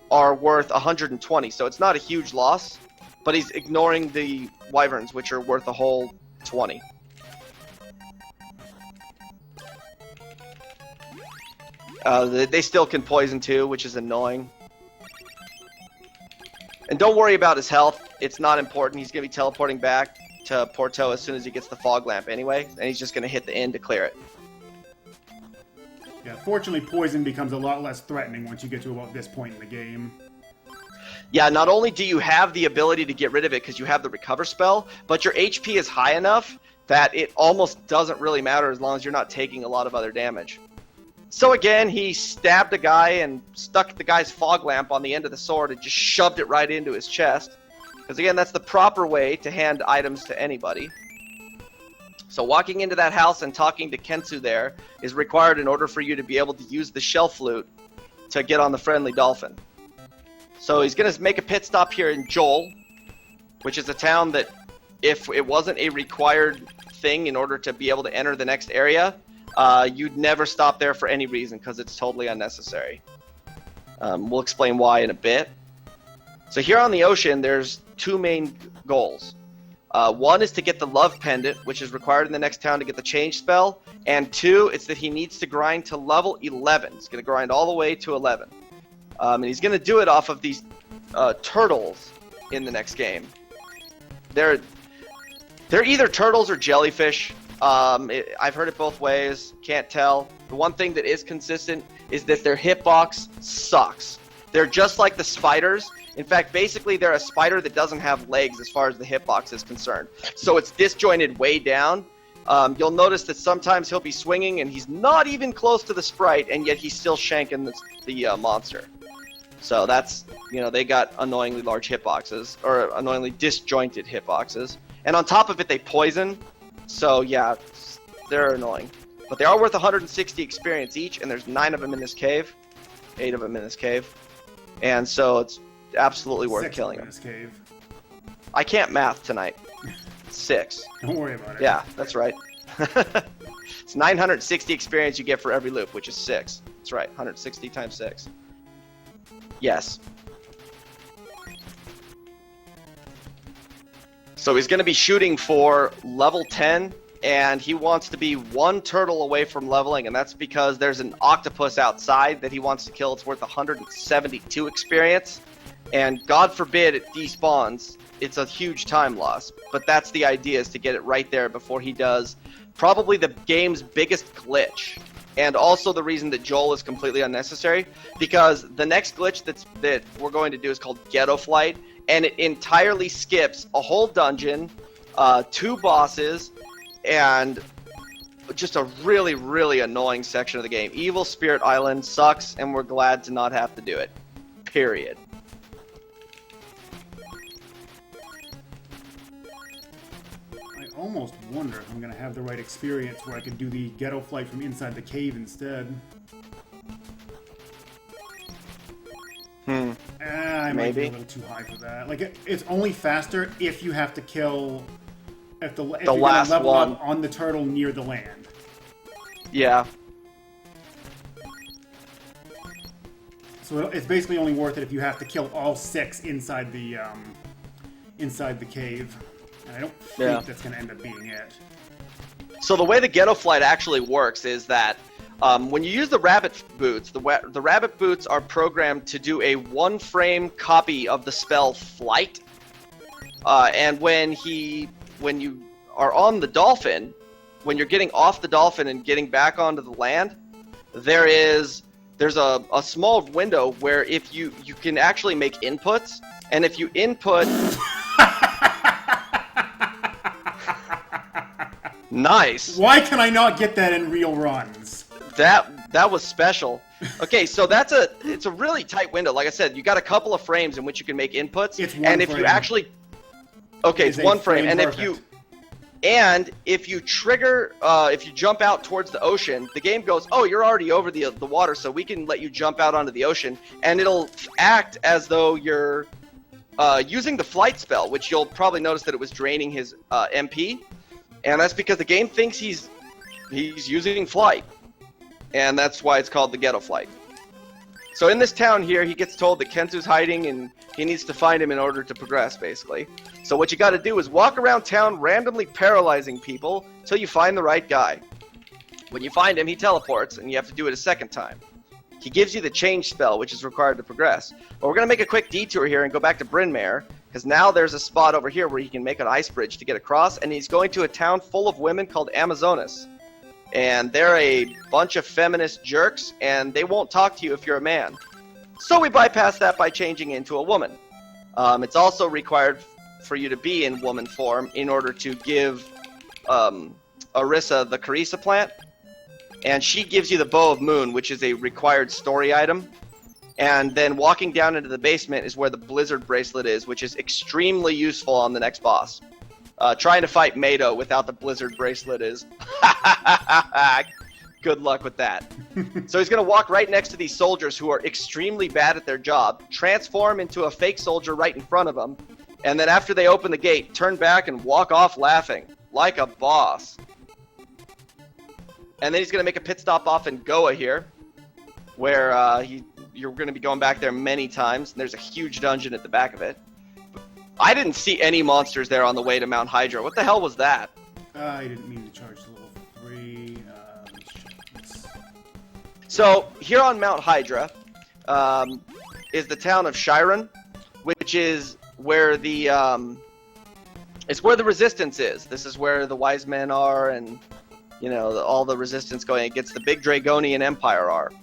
are worth 120, so it's not a huge loss, but he's ignoring the wyverns, which are worth a whole 20. They still can poison too, which is annoying. And don't worry about his health. It's not important. He's going to be teleporting back to Porto as soon as he gets the fog lamp anyway, and he's just going to hit the end to clear it. Yeah, fortunately, poison becomes a lot less threatening once you get to about this point in the game. Yeah, not only do you have the ability to get rid of it because you have the recover spell, but your HP is high enough that it almost doesn't really matter as long as you're not taking a lot of other damage. So again, he stabbed a guy and stuck the guy's fog lamp on the end of the sword and just shoved it right into his chest. Because again, that's the proper way to hand items to anybody. So walking into that house and talking to Kensu there is required in order for you to be able to use the shell flute to get on the friendly dolphin. So he's going to make a pit stop here in Joel, which is a town that if it wasn't a required thing in order to be able to enter the next area, you'd never stop there for any reason because it's totally unnecessary. We'll explain why in a bit. So here on the ocean, there's two main goals. One is to get the love pendant, which is required in the next town to get the change spell. And two, it's that he needs to grind to level 11. He's going to grind all the way to 11. And he's going to do it off of these turtles in the next game. They're either turtles or jellyfish. I've heard it both ways. Can't tell. The one thing that is consistent is that their hitbox sucks. They're just like the spiders. In fact, basically, they're a spider that doesn't have legs as far as the hitbox is concerned. So it's disjointed way down. You'll notice that sometimes he'll be swinging and he's not even close to the sprite, and yet he's still shanking the monster. So that's, they got annoyingly large hitboxes, or annoyingly disjointed hitboxes. And on top of it, they poison. So yeah, they're annoying. But they are worth 160 experience each, and there's 9 of them in this cave. 8 of them in this cave. And so it's absolutely worth killing them. 6 in this cave. I can't math tonight. 6. Don't worry about it. Yeah, that's right. It's 960 experience you get for every loop, which is 6. That's right, 160 times 6. Yes. So he's going to be shooting for level 10, and he wants to be 1 turtle away from leveling, and that's because there's an octopus outside that he wants to kill. It's worth 172 experience, and God forbid it despawns. It's a huge time loss, but that's the idea, is to get it right there before he does probably the game's biggest glitch, and also the reason that Joel is completely unnecessary, because the next glitch that we're going to do is called Ghetto Flight, and it entirely skips a whole dungeon, 2 bosses, and just a really, really annoying section of the game. Evil Spirit Island sucks, and we're glad to not have to do it. Period. I almost wonder if I'm going to have the right experience where I can do the Ghetto Flight from inside the cave instead. I might be a little too high for that. Like, it's only faster if you have to kill... If you're last level one up on the turtle near the land. Yeah. So it's basically only worth it if you have to kill all 6 inside the cave. And I don't think that's going to end up being it. So the way the Ghetto Flight actually works is that when you use the rabbit boots, the rabbit boots are programmed to do a 1-frame copy of the spell Flight. And when you are on the dolphin, when you're getting off the dolphin and getting back onto the land, there's a small window where if you can actually make inputs, and if you input nice. Why can I not get that in real runs? That was special. Okay, so it's a really tight window. Like I said, you got a couple of frames in which you can make inputs. It's one frame. If you actually it's 1 frame, and perfect. if you trigger, if you jump out towards the ocean, the game goes, oh, you're already over the water, so we can let you jump out onto the ocean, and it'll act as though you're using the flight spell, which you'll probably notice that it was draining his MP, and that's because the game thinks he's using flight, and that's why it's called the Ghetto Flight. So in this town here, he gets told that Kensu's hiding, and he needs to find him in order to progress, basically. So what you got to do is walk around town randomly paralyzing people till you find the right guy. When you find him, he teleports, and you have to do it a second time. He gives you the change spell, which is required to progress. But we're going to make a quick detour here and go back to Bryn Mawr, because now there's a spot over here where he can make an ice bridge to get across, and he's going to a town full of women called Amazonas. And they're a bunch of feminist jerks, and they won't talk to you if you're a man. So we bypass that by changing into a woman. It's also required for you to be in woman form in order to give Orisa the Carissa plant. And she gives you the Bow of Moon, which is a required story item. And then walking down into the basement is where the Blizzard Bracelet is, which is extremely useful on the next boss. Trying to fight Mado without the Blizzard Bracelet is... Good luck with that. So he's going to walk right next to these soldiers who are extremely bad at their job, transform into a fake soldier right in front of them, and then after they open the gate, turn back and walk off laughing, like a boss. And then he's going to make a pit stop off in Goa here, where you're going to be going back there many times, and there's a huge dungeon at the back of it. I didn't see any monsters there on the way to Mount Hydra. What the hell was that? I didn't mean to charge the level 3. Let's check this. So here on Mount Hydra is the town of Chiron, which is where the it's where the resistance is. This is where the wise men are, and you know all the resistance going against the big Dragonian Empire are.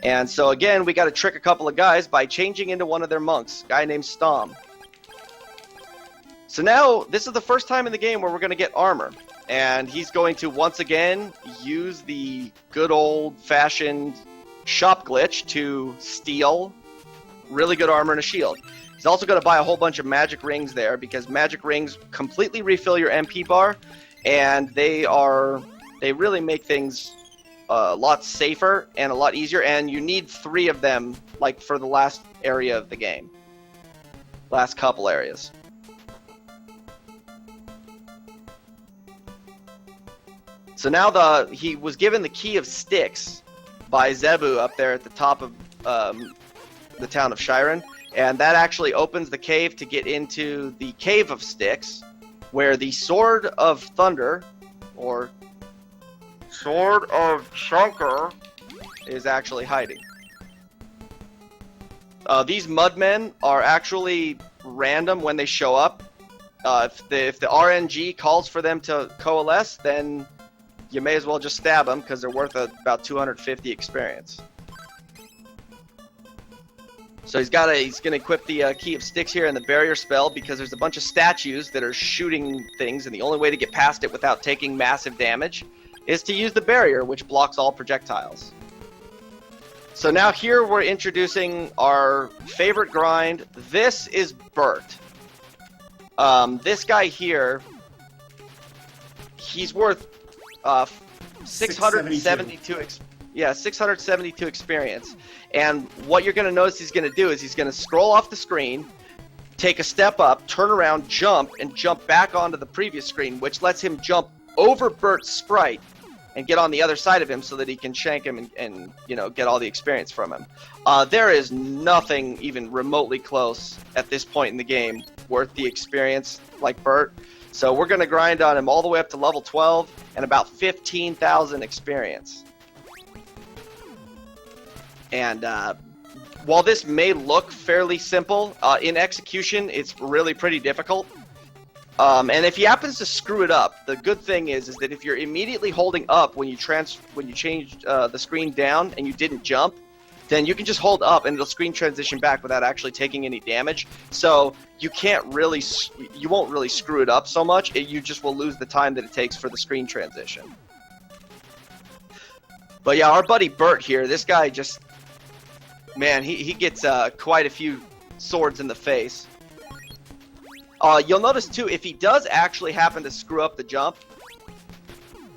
And so again, we got to trick a couple of guys by changing into one of their monks, a guy named Stom. So now, this is the first time in the game where we're going to get armor. And he's going to, once again, use the good old-fashioned shop glitch to steal really good armor and a shield. He's also going to buy a whole bunch of magic rings there, because magic rings completely refill your MP bar, and they really make things a lot safer and a lot easier, and you need 3 of them, like, for the last area of the game. Last couple areas. So now he was given the key of Styx by Zebu up there at the top of the town of Chiron, and that actually opens the cave to get into the cave of Styx, where the Sword of Thunder, or Sword of Shankar, is actually hiding. These mudmen are actually random when they show up. If the RNG calls for them to coalesce, then you may as well just stab them, because they're worth about 250 experience. So he's going to equip the Key of Styx here and the barrier spell, because there's a bunch of statues that are shooting things, and the only way to get past it without taking massive damage is to use the barrier, which blocks all projectiles. So now here we're introducing our favorite grind. This is Bert. This guy here, he's worth 672 experience. And what you're going to notice he's going to do is he's going to scroll off the screen, take a step up, turn around, jump, and jump back onto the previous screen, which lets him jump over Bert's sprite and get on the other side of him so that he can shank him and you know, get all the experience from him. There is nothing even remotely close at this point in the game worth the experience like Bert. So we're going to grind on him all the way up to level 12 and about 15,000 experience. And while this may look fairly simple, in execution it's really pretty difficult. And if he happens to screw it up, the good thing is that if you're immediately holding up when you change the screen down and you didn't jump, then you can just hold up and it'll screen transition back without actually taking any damage. So you won't really screw it up so much. You just will lose the time that it takes for the screen transition. But yeah, our buddy Bert here, this guy just, man, he gets quite a few swords in the face. You'll notice too, if he does actually happen to screw up the jump,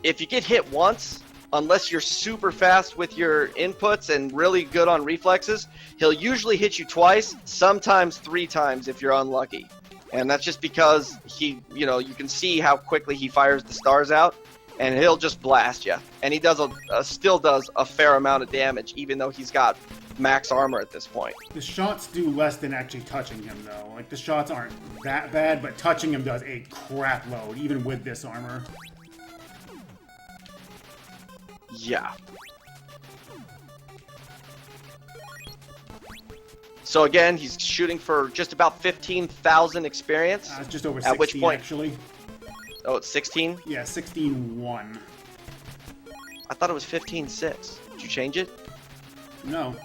if you get hit once, unless you're super fast with your inputs and really good on reflexes, he'll usually hit you twice, sometimes 3 times if you're unlucky. And that's just because you can see how quickly he fires the stars out, and he'll just blast you. And he does still does a fair amount of damage, even though he's got max armor at this point. The shots do less than actually touching him, though. Like, the shots aren't that bad, but touching him does a crap load, even with this armor. Yeah. So again, he's shooting for just about 15,000 experience. It's just over 16, at which point, actually. Oh, it's 16? Yeah, 16-1. I thought it was 15-6. Did you change it? No.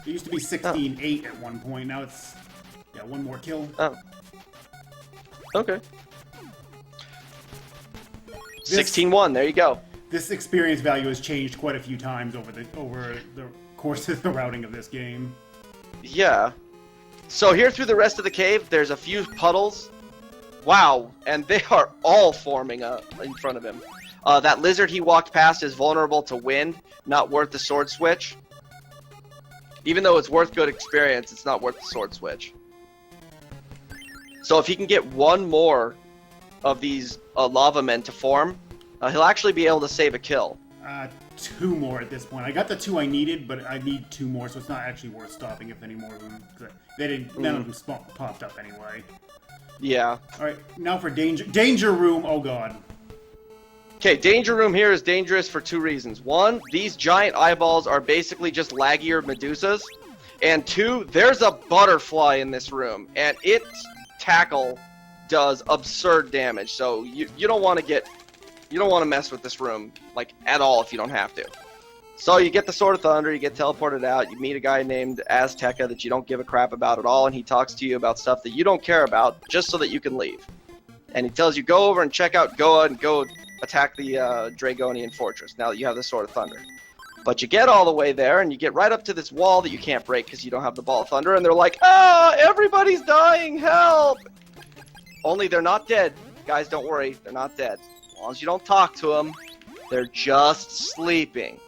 It used to be 16-8 at one point. Now it's, yeah, one more kill. Oh. Okay. 16-1, there you go. This experience value has changed quite a few times over the course of the routing of this game. Yeah. So here through the rest of the cave, there's a few puddles. Wow, and they are all forming in front of him. That lizard he walked past is vulnerable to wind, not worth the sword switch. Even though it's worth good experience, it's not worth the sword switch. So if he can get one more of these lava men to form, he'll actually be able to save a kill. 2 more at this point. I got the 2 I needed, but I need 2 more, so it's not actually worth stopping if any more of them. They didn't. None of them popped up anyway. Yeah. All right, now for danger room. Oh god. Okay, danger room here is dangerous for 2 reasons. 1, these giant eyeballs are basically just laggier Medusas, and 2, there's a butterfly in this room, and its tackle does absurd damage. So you don't want to mess with this room like at all if you don't have to. So you get the Sword of Thunder, you get teleported out, you meet a guy named Azteca that you don't give a crap about at all, and he talks to you about stuff that you don't care about just so that you can leave. And he tells you, go over and check out Goa and go attack the Dragonian fortress now that you have the Sword of Thunder. But you get all the way there, and you get right up to this wall that you can't break because you don't have the Ball of Thunder, and they're like, everybody's dying, help! Only they're not dead. Guys, don't worry, they're not dead. As long as you don't talk to them, they're just sleeping.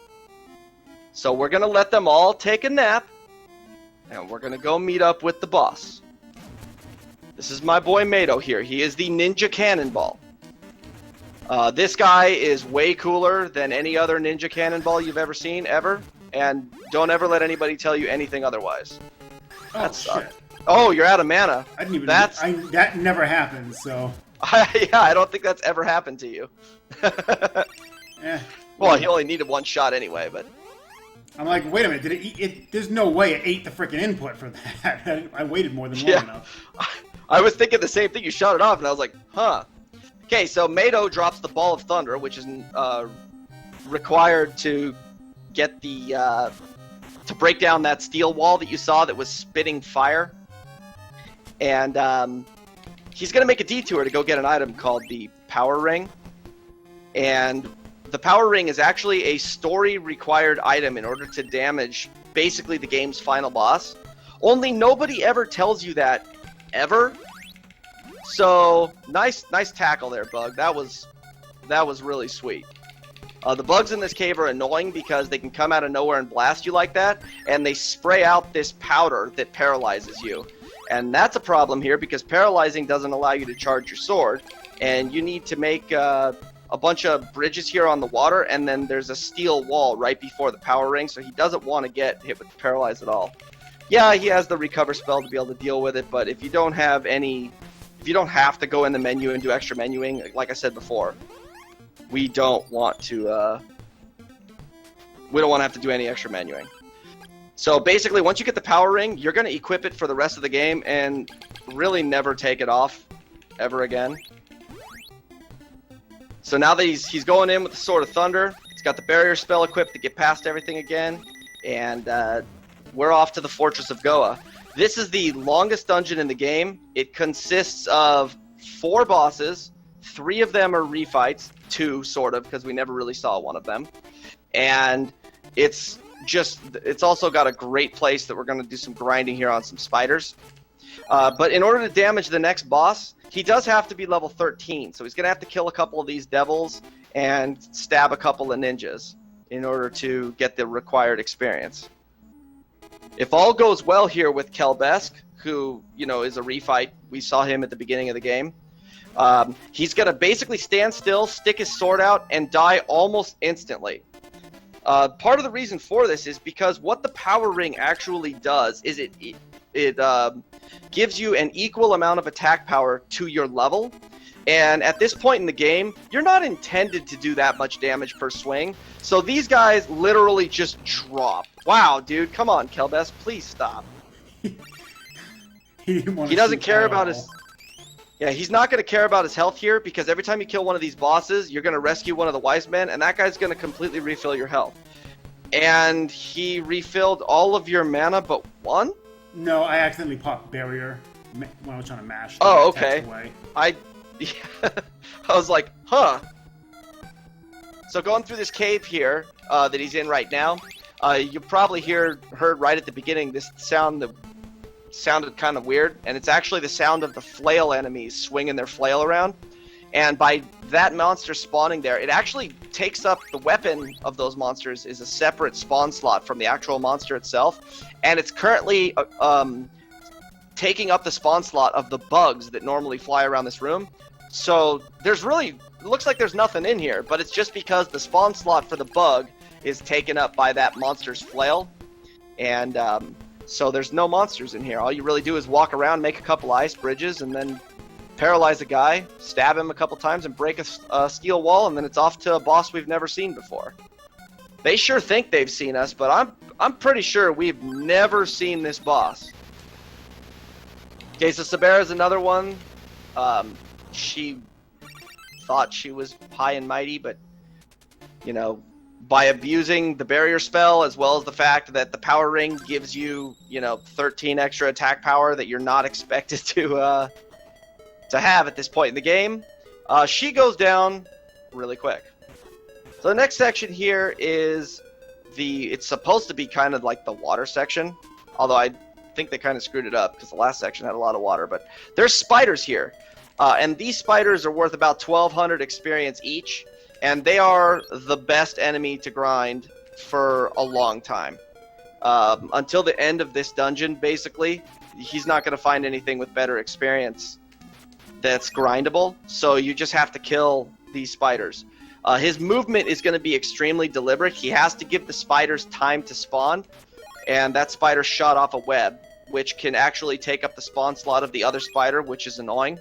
So we're going to let them all take a nap, and we're going to go meet up with the boss. This is my boy Mado here. He is the Ninja Cannonball. This guy is way cooler than any other Ninja Cannonball you've ever seen, ever. And don't ever let anybody tell you anything otherwise. Oh, shit. Oh, you're out of mana. I didn't even... that never happened, so... Yeah, I don't think that's ever happened to you. Well, he only needed 1 shot anyway, but... I'm like, wait a minute, did it eat? There's no way it ate the freaking input for that. I waited more than long enough. I was thinking the same thing. You shot it off, and I was like, huh. Okay, so Mado drops the Ball of Thunder, which is required to get the to break down that steel wall that you saw that was spitting fire. And he's going to make a detour to go get an item called the Power Ring. And the Power Ring is actually a story-required item in order to damage basically the game's final boss. Only nobody ever tells you that, ever. So, nice tackle there, Bug. That was really sweet. The bugs in this cave are annoying because they can come out of nowhere and blast you like that, and they spray out this powder that paralyzes you. And that's a problem here because paralyzing doesn't allow you to charge your sword, and you need to make a bunch of bridges here on the water, and then there's a steel wall right before the power ring, so he doesn't want to get hit with paralyze at all. Yeah, he has the recover spell to be able to deal with it, but if you don't have any, if you don't have to go in the menu and do extra menuing, like I said before, we don't want to have to do any extra menuing. So basically, once you get the power ring, you're going to equip it for the rest of the game and really never take it off ever again. So now that he's going in with the Sword of Thunder, he's got the barrier spell equipped to get past everything again, and we're off to the Fortress of Goa. This is the longest dungeon in the game. It consists of 4 bosses. 3 of them are refights, 2 sort of, because we never really saw one of them. And it's also got a great place that we're going to do some grinding here on some spiders. But in order to damage the next boss, he does have to be level 13. So he's going to have to kill a couple of these devils and stab a couple of ninjas in order to get the required experience. If all goes well here with Kelbesk, who, you know, is a refight, we saw him at the beginning of the game, he's going to basically stand still, stick his sword out, and die almost instantly. Part of the reason for this is because what the power ring actually does is it gives you an equal amount of attack power to your level. And at this point in the game, you're not intended to do that much damage per swing. So these guys literally just drop. Wow, dude, come on, Kelbesk, please stop. He doesn't care about his... Yeah, he's not going to care about his health here, because every time you kill one of these bosses, you're going to rescue one of the wise men, and that guy's going to completely refill your health. And he refilled all of your mana but 1? No, I accidentally popped barrier when I was trying to mash. Oh, okay. I was like, huh. So going through this cave here that he's in right now, you probably heard right at the beginning this sound that sounded kind of weird, and it's actually the sound of the flail enemies swinging their flail around. And by that monster spawning there, it actually takes up the weapon of those monsters is a separate spawn slot from the actual monster itself, and it's currently taking up the spawn slot of the bugs that normally fly around this room. So there's really, it looks like there's nothing in here, but it's just because the spawn slot for the bug is taken up by that monster's flail, and so there's no monsters in here. All you really do is walk around, make a couple ice bridges, and then paralyze a guy, stab him a couple times, and break a steel wall, and then it's off to a boss we've never seen before. They sure think they've seen us, but I'm pretty sure we've never seen this boss. Okay, so Sabera's another one. She thought she was high and mighty, but, you know, by abusing the barrier spell, as well as the fact that the power ring gives you, you know, 13 extra attack power that you're not expected to have at this point in the game, she goes down really quick. So the next section here is it's supposed to be kind of like the water section, although I think they kind of screwed it up because the last section had a lot of water. But there's spiders here, and these spiders are worth about 1,200 experience each, and they are the best enemy to grind for a long time. Until the end of this dungeon, basically, he's not going to find anything with better experience that's grindable, so you just have to kill these spiders. His movement is going to be extremely deliberate. He has to give the spiders time to spawn, and that spider shot off a web, which can actually take up the spawn slot of the other spider, which is annoying.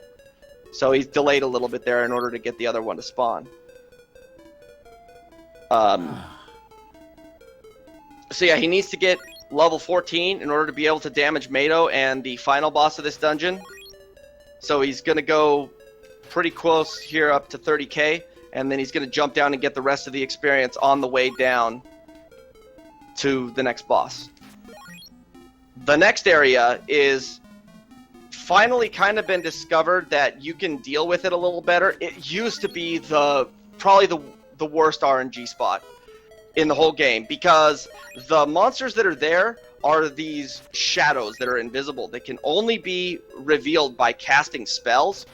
So he's delayed a little bit there in order to get the other one to spawn. So yeah, he needs to get level 14 in order to be able to damage Mado and the final boss of this dungeon. So he's going to go pretty close here up to 30k, and then he's going to jump down and get the rest of the experience on the way down to the next boss. The next area is finally kind of been discovered that you can deal with it a little better. It used to be probably the worst RNG spot in the whole game, because the monsters that are there are these shadows that are invisible. They can only be revealed by casting spells,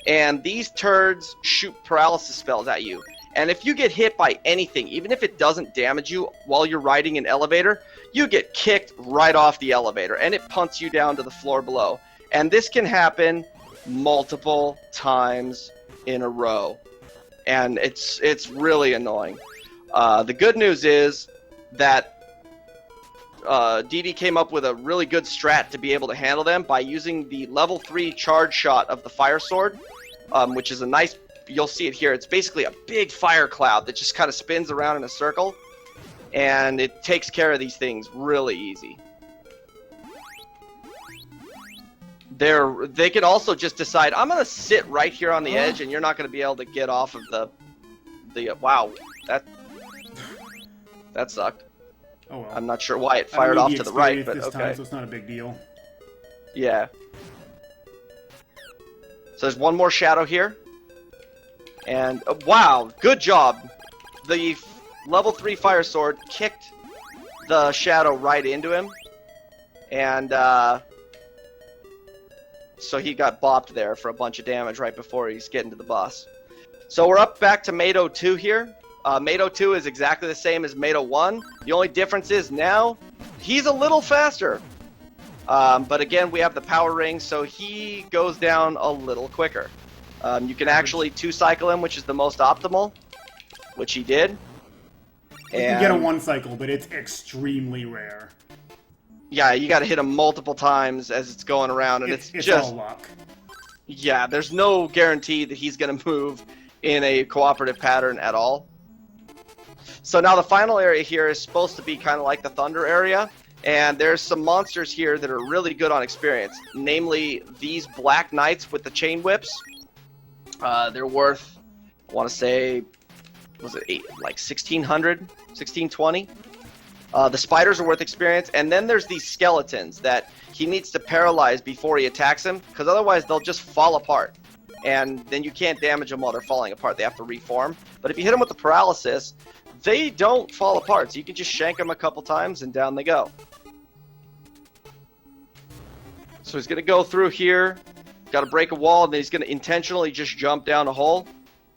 and these turds shoot paralysis spells at you. And if you get hit by anything, even if it doesn't damage you while you're riding an elevator, you get kicked right off the elevator, and it punts you down to the floor below. And this can happen multiple times in a row. and it's really annoying. The good news is that DD came up with a really good strat to be able to handle them by using the level 3 charge shot of the fire sword, which is a nice, you'll see it here, it's basically a big fire cloud that just kind of spins around in a circle, and it takes care of these things really easy. They can also just decide, I'm going to sit right here on the edge, and you're not going to be able to get off of the wow, that sucked. Oh well. I'm not sure why it fired off to the right, but this okay. time, so it's not a big deal. Yeah. So there's one more shadow here. And wow, good job. The level 3 fire sword kicked the shadow right into him. And so he got bopped there for a bunch of damage right before he's getting to the boss. So we're up back to Mado 2 here. Mado 2 is exactly the same as Mado 1. The only difference is now he's a little faster. But again, we have the power ring, so he goes down a little quicker. You can actually 2-cycle him, which is the most optimal, which he did. You can get a 1-cycle, but it's extremely rare. Yeah, you got to hit him multiple times as it's going around, and it's just all luck. Yeah, there's no guarantee that he's going to move in a cooperative pattern at all. So now the final area here is supposed to be kind of like the Thunder area, and there's some monsters here that are really good on experience, namely these Black Knights with the chain whips. They're worth, I want to say, was it like 1600, 1620? The spiders are worth experience, and then there's these skeletons that he needs to paralyze before he attacks them, because otherwise they'll just fall apart, and then you can't damage them while they're falling apart. They have to reform. But if you hit them with the paralysis, they don't fall apart, so you can just shank them a couple times and down they go. So he's going to go through here, got to break a wall, and then he's going to intentionally just jump down a hole,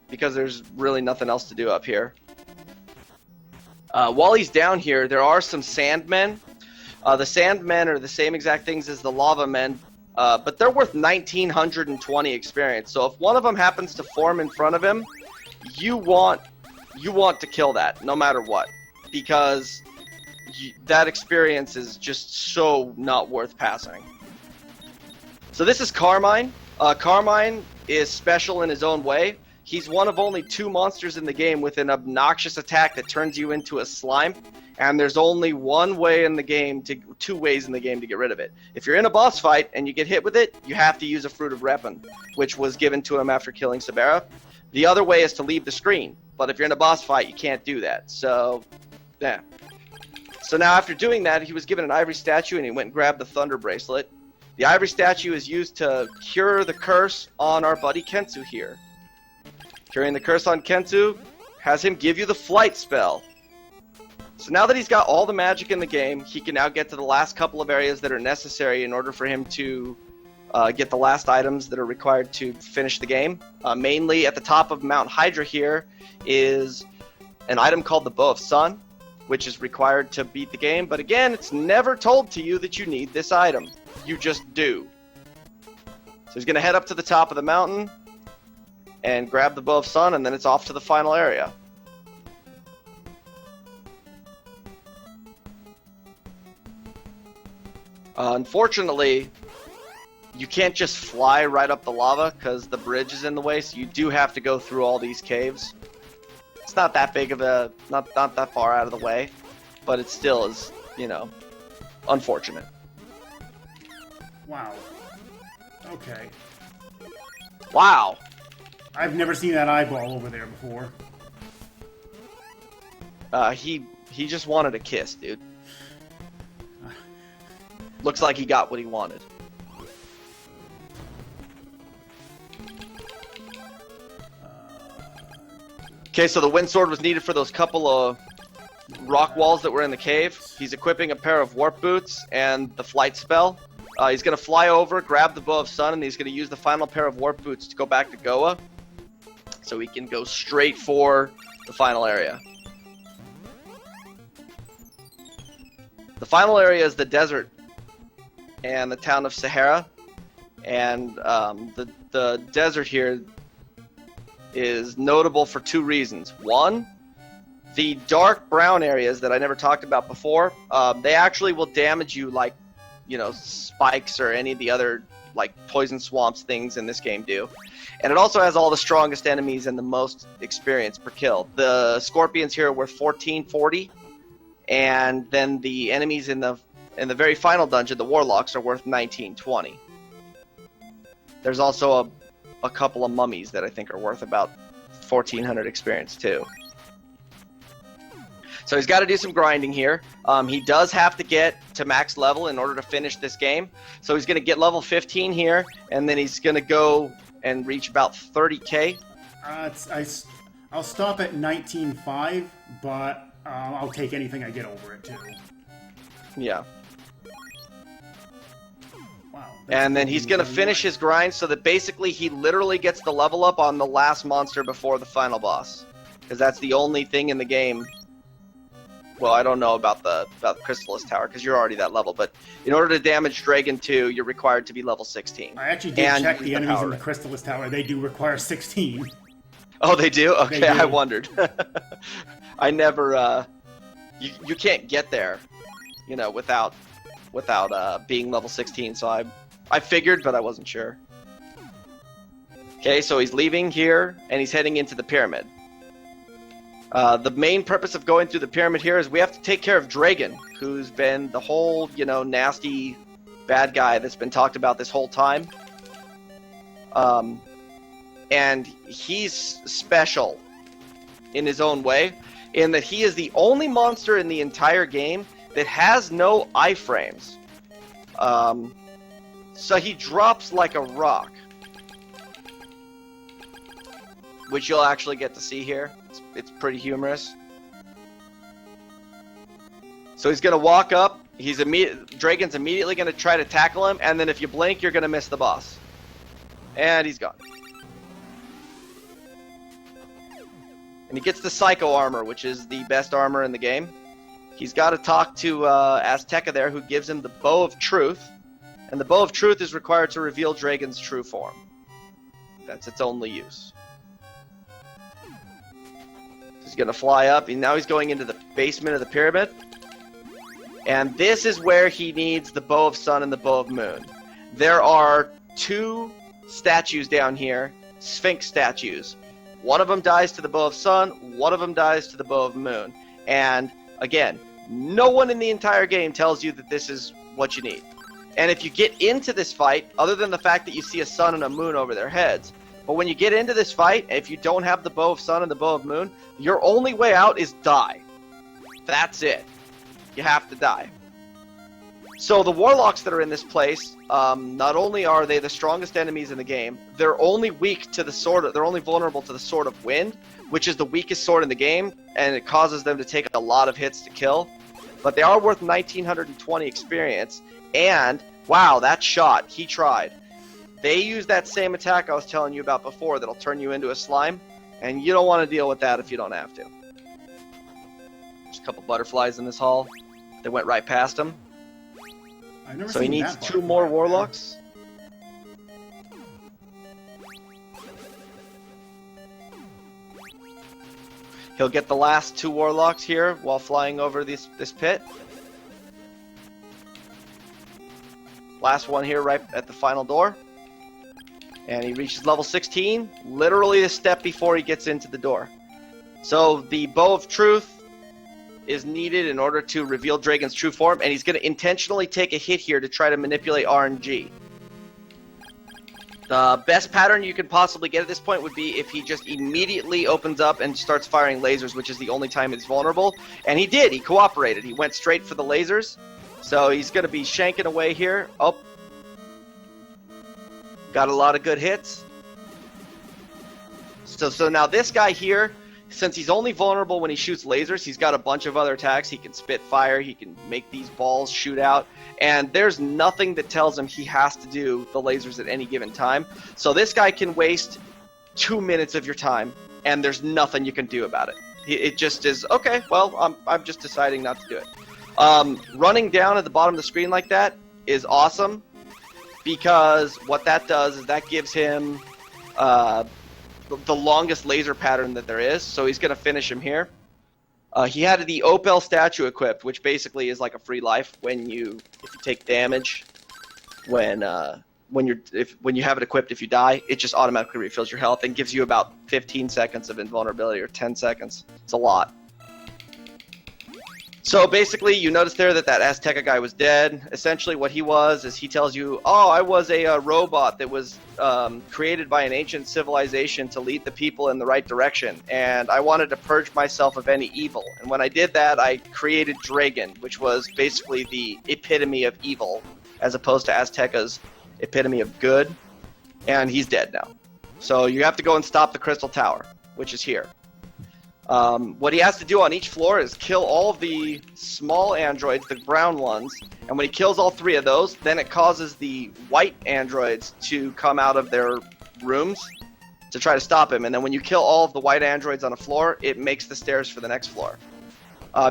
because there's really nothing else to do up here. While he's down here, there are some Sandmen. The Sandmen are the same exact things as the Lava Men, but they're worth 1920 experience. So if one of them happens to form in front of him, you want to kill that, no matter what, because that experience is just so not worth passing. So this is Carmine. Carmine is special in his own way. He's one of only 2 monsters in the game with an obnoxious attack that turns you into a slime, and there's only 2 ways in the game to get rid of it. If you're in a boss fight and you get hit with it, you have to use a Fruit of Repin, which was given to him after killing Saber. The other way is to leave the screen, but if you're in a boss fight, you can't do that. So, yeah. So now after doing that, he was given an ivory statue, and he went and grabbed the Thunder Bracelet. The ivory statue is used to cure the curse on our buddy Kensu here. Curing the curse on Kensu has him give you the flight spell. So now that he's got all the magic in the game, he can now get to the last couple of areas that are necessary in order for him to get the last items that are required to finish the game. Mainly at the top of Mount Hydra here is an item called the Bow of Sun, which is required to beat the game. But again, it's never told to you that you need this item. You just do. So he's going to head up to the top of the mountain and grab the Bow of Sun, and then it's off to the final area. Unfortunately, you can't just fly right up the lava because the bridge is in the way, so you do have to go through all these caves. It's not that big of a, not that far out of the way, but it still is, you know, unfortunate. Wow. Okay. Wow. I've never seen that eyeball over there before. He just wanted a kiss, dude. Looks like he got what he wanted. Okay, so the wind sword was needed for those couple of rock walls that were in the cave. He's equipping a pair of warp boots and the flight spell. He's going to fly over, grab the Bow of Sun, and he's going to use the final pair of warp boots to go back to Goa. So he can go straight for the final area. The final area is the desert and the town of Sahara. And the desert here is notable for 2 reasons. One, the dark brown areas that I never talked about before, they actually will damage you like, you know, spikes or any of the other like poison swamps things in this game do. And it also has all the strongest enemies and the most experience per kill. The scorpions here are worth 1440, and then the enemies in the very final dungeon, the warlocks, are worth 1920. There's also a couple of mummies that I think are worth about 1400 experience too. So he's got to do some grinding here. He does have to get to max level in order to finish this game. So he's going to get level 15 here, and then he's going to go and reach about 30k. I'll stop at 19.5, but I'll take anything I get over it too. Yeah. Wow. And then he's going to finish his grind so that basically he literally gets the level up on the last monster before the final boss. Because that's the only thing in the game. Well, I don't know about the Crystallis Tower because you're already that level, but in order to damage Dragon 2, you're required to be level 16. I actually did check the enemies in the Crystallis Tower. They do require 16. Oh, they do? Okay, They do. I wondered. I never, you can't get there, you know, without being level 16, so I figured, but I wasn't sure. Okay, so he's leaving here, and he's heading into the pyramid. The main purpose of going through the pyramid here is we have to take care of Dragon, who's been the whole, you know, nasty bad guy that's been talked about this whole time. And he's special in his own way, in that he is the only monster in the entire game that has no iframes. So he drops like a rock, which you'll actually get to see here. It's pretty humorous. So he's gonna walk up. Dragon's immediately gonna try to tackle him, and then if you blink, you're gonna miss the boss. And he's gone. And he gets the Psycho armor, which is the best armor in the game. He's got to talk to Azteca there, who gives him the Bow of Truth. And the Bow of Truth is required to reveal Dragon's true form. That's its only use. He's going to fly up, and now he's going into the basement of the pyramid. And this is where he needs the Bow of Sun and the Bow of Moon. There are 2 statues down here, Sphinx statues. One of them dies to the Bow of Sun, one of them dies to the Bow of Moon. And, again, no one in the entire game tells you that this is what you need. And if you get into this fight, other than the fact that you see a sun and a moon over their heads, but when you get into this fight, if you don't have the Bow of Sun and the Bow of Moon, your only way out is die. That's it. You have to die. So the warlocks that are in this place, not only are they the strongest enemies in the game, they're only weak to the sword. They're only vulnerable to the Sword of Wind, which is the weakest sword in the game, and it causes them to take a lot of hits to kill. But they are worth 1920 experience. And wow, that shot, he tried. They use that same attack I was telling you about before that'll turn you into a slime, and you don't want to deal with that if you don't have to. There's a couple butterflies in this hall. They went right past him. I've never So he seen needs that 2 butterfly. more warlocks. He'll get the last 2 warlocks here while flying over this pit. Last one here right at the final door. And he reaches level 16, literally a step before he gets into the door. So the Bow of Truth is needed in order to reveal Dragon's true form, and he's going to intentionally take a hit here to try to manipulate RNG. The best pattern you could possibly get at this point would be if he just immediately opens up and starts firing lasers, which is the only time he's vulnerable. And he did. He cooperated. He went straight for the lasers. So he's going to be shanking away here. Oh. Got a lot of good hits. So now this guy here, since he's only vulnerable when he shoots lasers, he's got a bunch of other attacks. He can spit fire. He can make these balls shoot out. And there's nothing that tells him he has to do the lasers at any given time. So this guy can waste 2 minutes of your time, and there's nothing you can do about it. It just is, okay, well, I'm just deciding not to do it. Running down at the bottom of the screen like that is awesome, because what that does is that gives him the longest laser pattern that there is, so he's going to finish him here. He had the Opal statue equipped, which basically is like a free life if you take damage. When you have it equipped, if you die, it just automatically refills your health and gives you about 15 seconds of invulnerability, or 10 seconds. It's a lot. So basically, you notice there that Azteca guy was dead. Essentially, what he was is he tells you, "Oh, I was a robot that was created by an ancient civilization to lead the people in the right direction, and I wanted to purge myself of any evil. And when I did that, I created Dragon, which was basically the epitome of evil, as opposed to Azteca's epitome of good. And he's dead now. So you have to go and stop the Crystal Tower, which is here." What he has to do on each floor is kill all of the small androids, the brown ones, and when he kills all 3 of those, then it causes the white androids to come out of their rooms to try to stop him. And then when you kill all of the white androids on a floor, it makes the stairs for the next floor.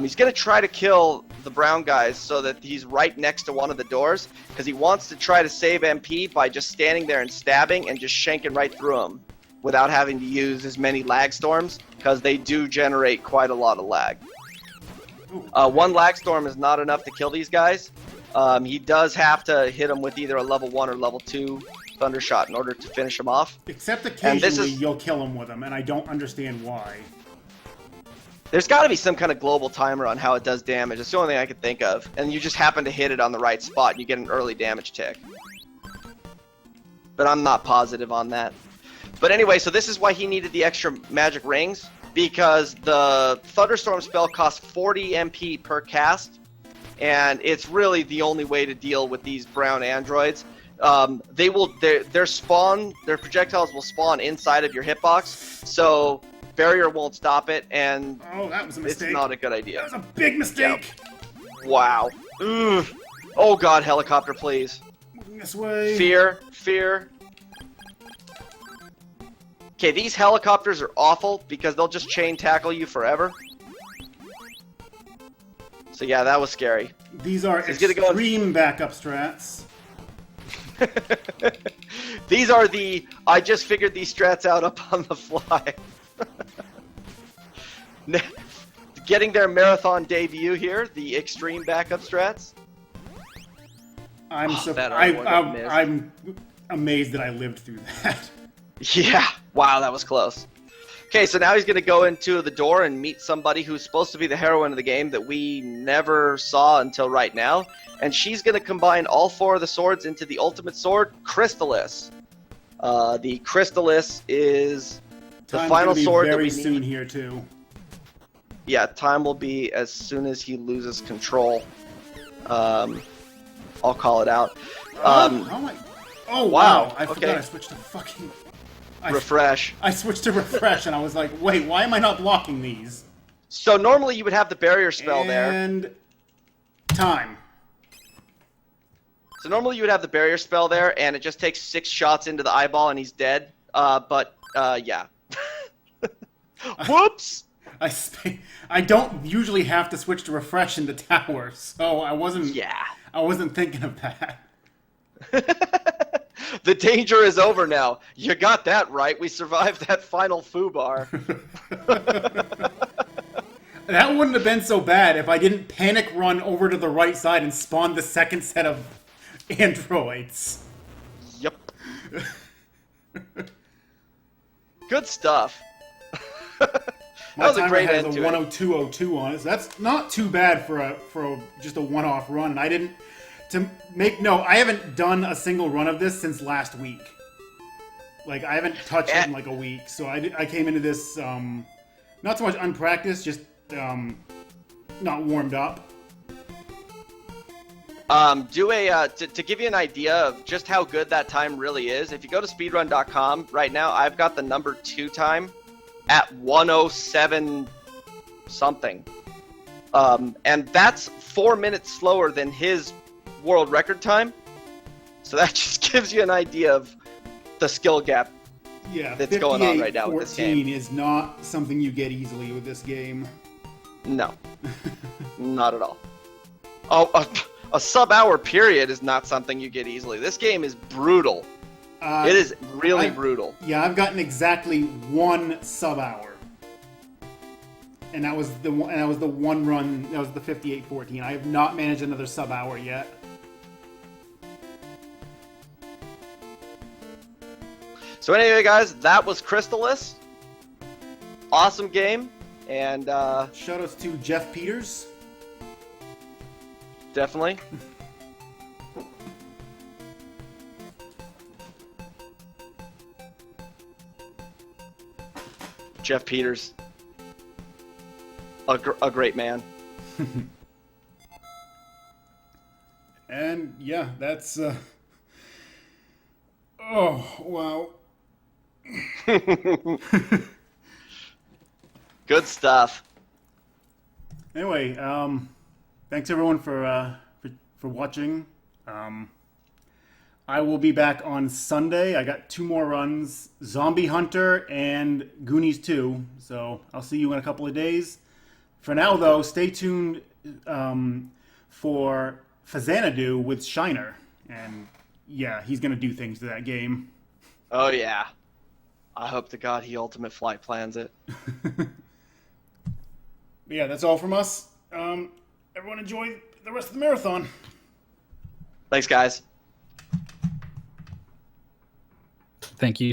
He's going to try to kill the brown guys so that he's right next to one of the doors, because he wants to try to save MP by just standing there and stabbing and just shanking right through them, without having to use as many lag storms, because they do generate quite a lot of lag. One lag storm is not enough to kill these guys. He does have to hit them with either a level 1 or level 2 thunder shot in order to finish them off. Except occasionally you'll kill them with them, and I don't understand why. There's got to be some kind of global timer on how it does damage. It's the only thing I could think of. And you just happen to hit it on the right spot, and you get an early damage tick. But I'm not positive on that. But anyway, so this is why he needed the extra magic rings, because the Thunderstorm spell costs 40 MP per cast, and it's really the only way to deal with these brown androids. Their projectiles will spawn inside of your hitbox, so barrier won't stop it, and that was a mistake. It's not a good idea. That was a big mistake. Yep. Wow. Ugh. Oh god, helicopter, please. This way. Fear. Okay, these helicopters are awful because they'll just chain tackle you forever. So yeah, that was scary. These are extreme backup strats. These are I just figured these strats out up on the fly. Getting their marathon debut here, the extreme backup strats. I'm amazed that I lived through that. Yeah, wow, that was close. Okay, so now he's going to go into the door and meet somebody who's supposed to be the heroine of the game that we never saw until right now. And she's going to combine all 4 of the swords into the ultimate sword, Crystallis. The Crystallis is the final sword that we need. Very soon here, too. Yeah, time will be as soon as he loses control. I'll call it out. Oh, wow. I forgot I switched to fucking... Refresh. I switched to refresh, and I was like, wait, why am I not blocking these? So normally you would have the barrier spell there. And... time. So normally you would have the barrier spell there, and it just takes 6 shots into the eyeball, and he's dead. Yeah. Whoops! I don't usually have to switch to refresh in the tower, so I wasn't... Yeah. I wasn't thinking of that. The danger is over now. You got that right. We survived that final foobar. That wouldn't have been so bad if I didn't panic run over to the right side and spawn the second set of androids. Yep. Good stuff. That was a great end to it. My timer has a 102.02 on it, so that's not too bad for just a one-off run. And I didn't... I haven't done a single run of this since last week. Like, I haven't touched it in like a week, so I came into this, not so much unpracticed, just, not warmed up. To give you an idea of just how good that time really is, if you go to speedrun.com right now, I've got the number 2 time at 107 something. And that's 4 minutes slower than his world record time. So that just gives you an idea of the skill gap that's going on right now with this game. Is not something you get easily with this game. No. Not at all. Oh, a sub-hour period is not something you get easily. This game is brutal. It is really brutal. Yeah, I've gotten exactly 1 sub hour, and that was the one. And that was the one run. That was the 58-14. I have not managed another sub hour yet. So anyway, guys, that was Crystallis. Awesome game, and shout outs to Jeff Peters. Definitely. Jeff Peters. A great man. And yeah, that's oh wow. Good stuff. Anyway, thanks everyone for watching. I will be back on Sunday. I got 2 more runs, Zombie Hunter and Goonies 2. So I'll see you in a couple of days. For now, though, stay tuned for Fazanadu with Shiner. And yeah, he's going to do things to that game. Oh, yeah. I hope to God he Ultimate Flight plans it. Yeah, that's all from us. Everyone enjoy the rest of the marathon. Thanks, guys. Thank you.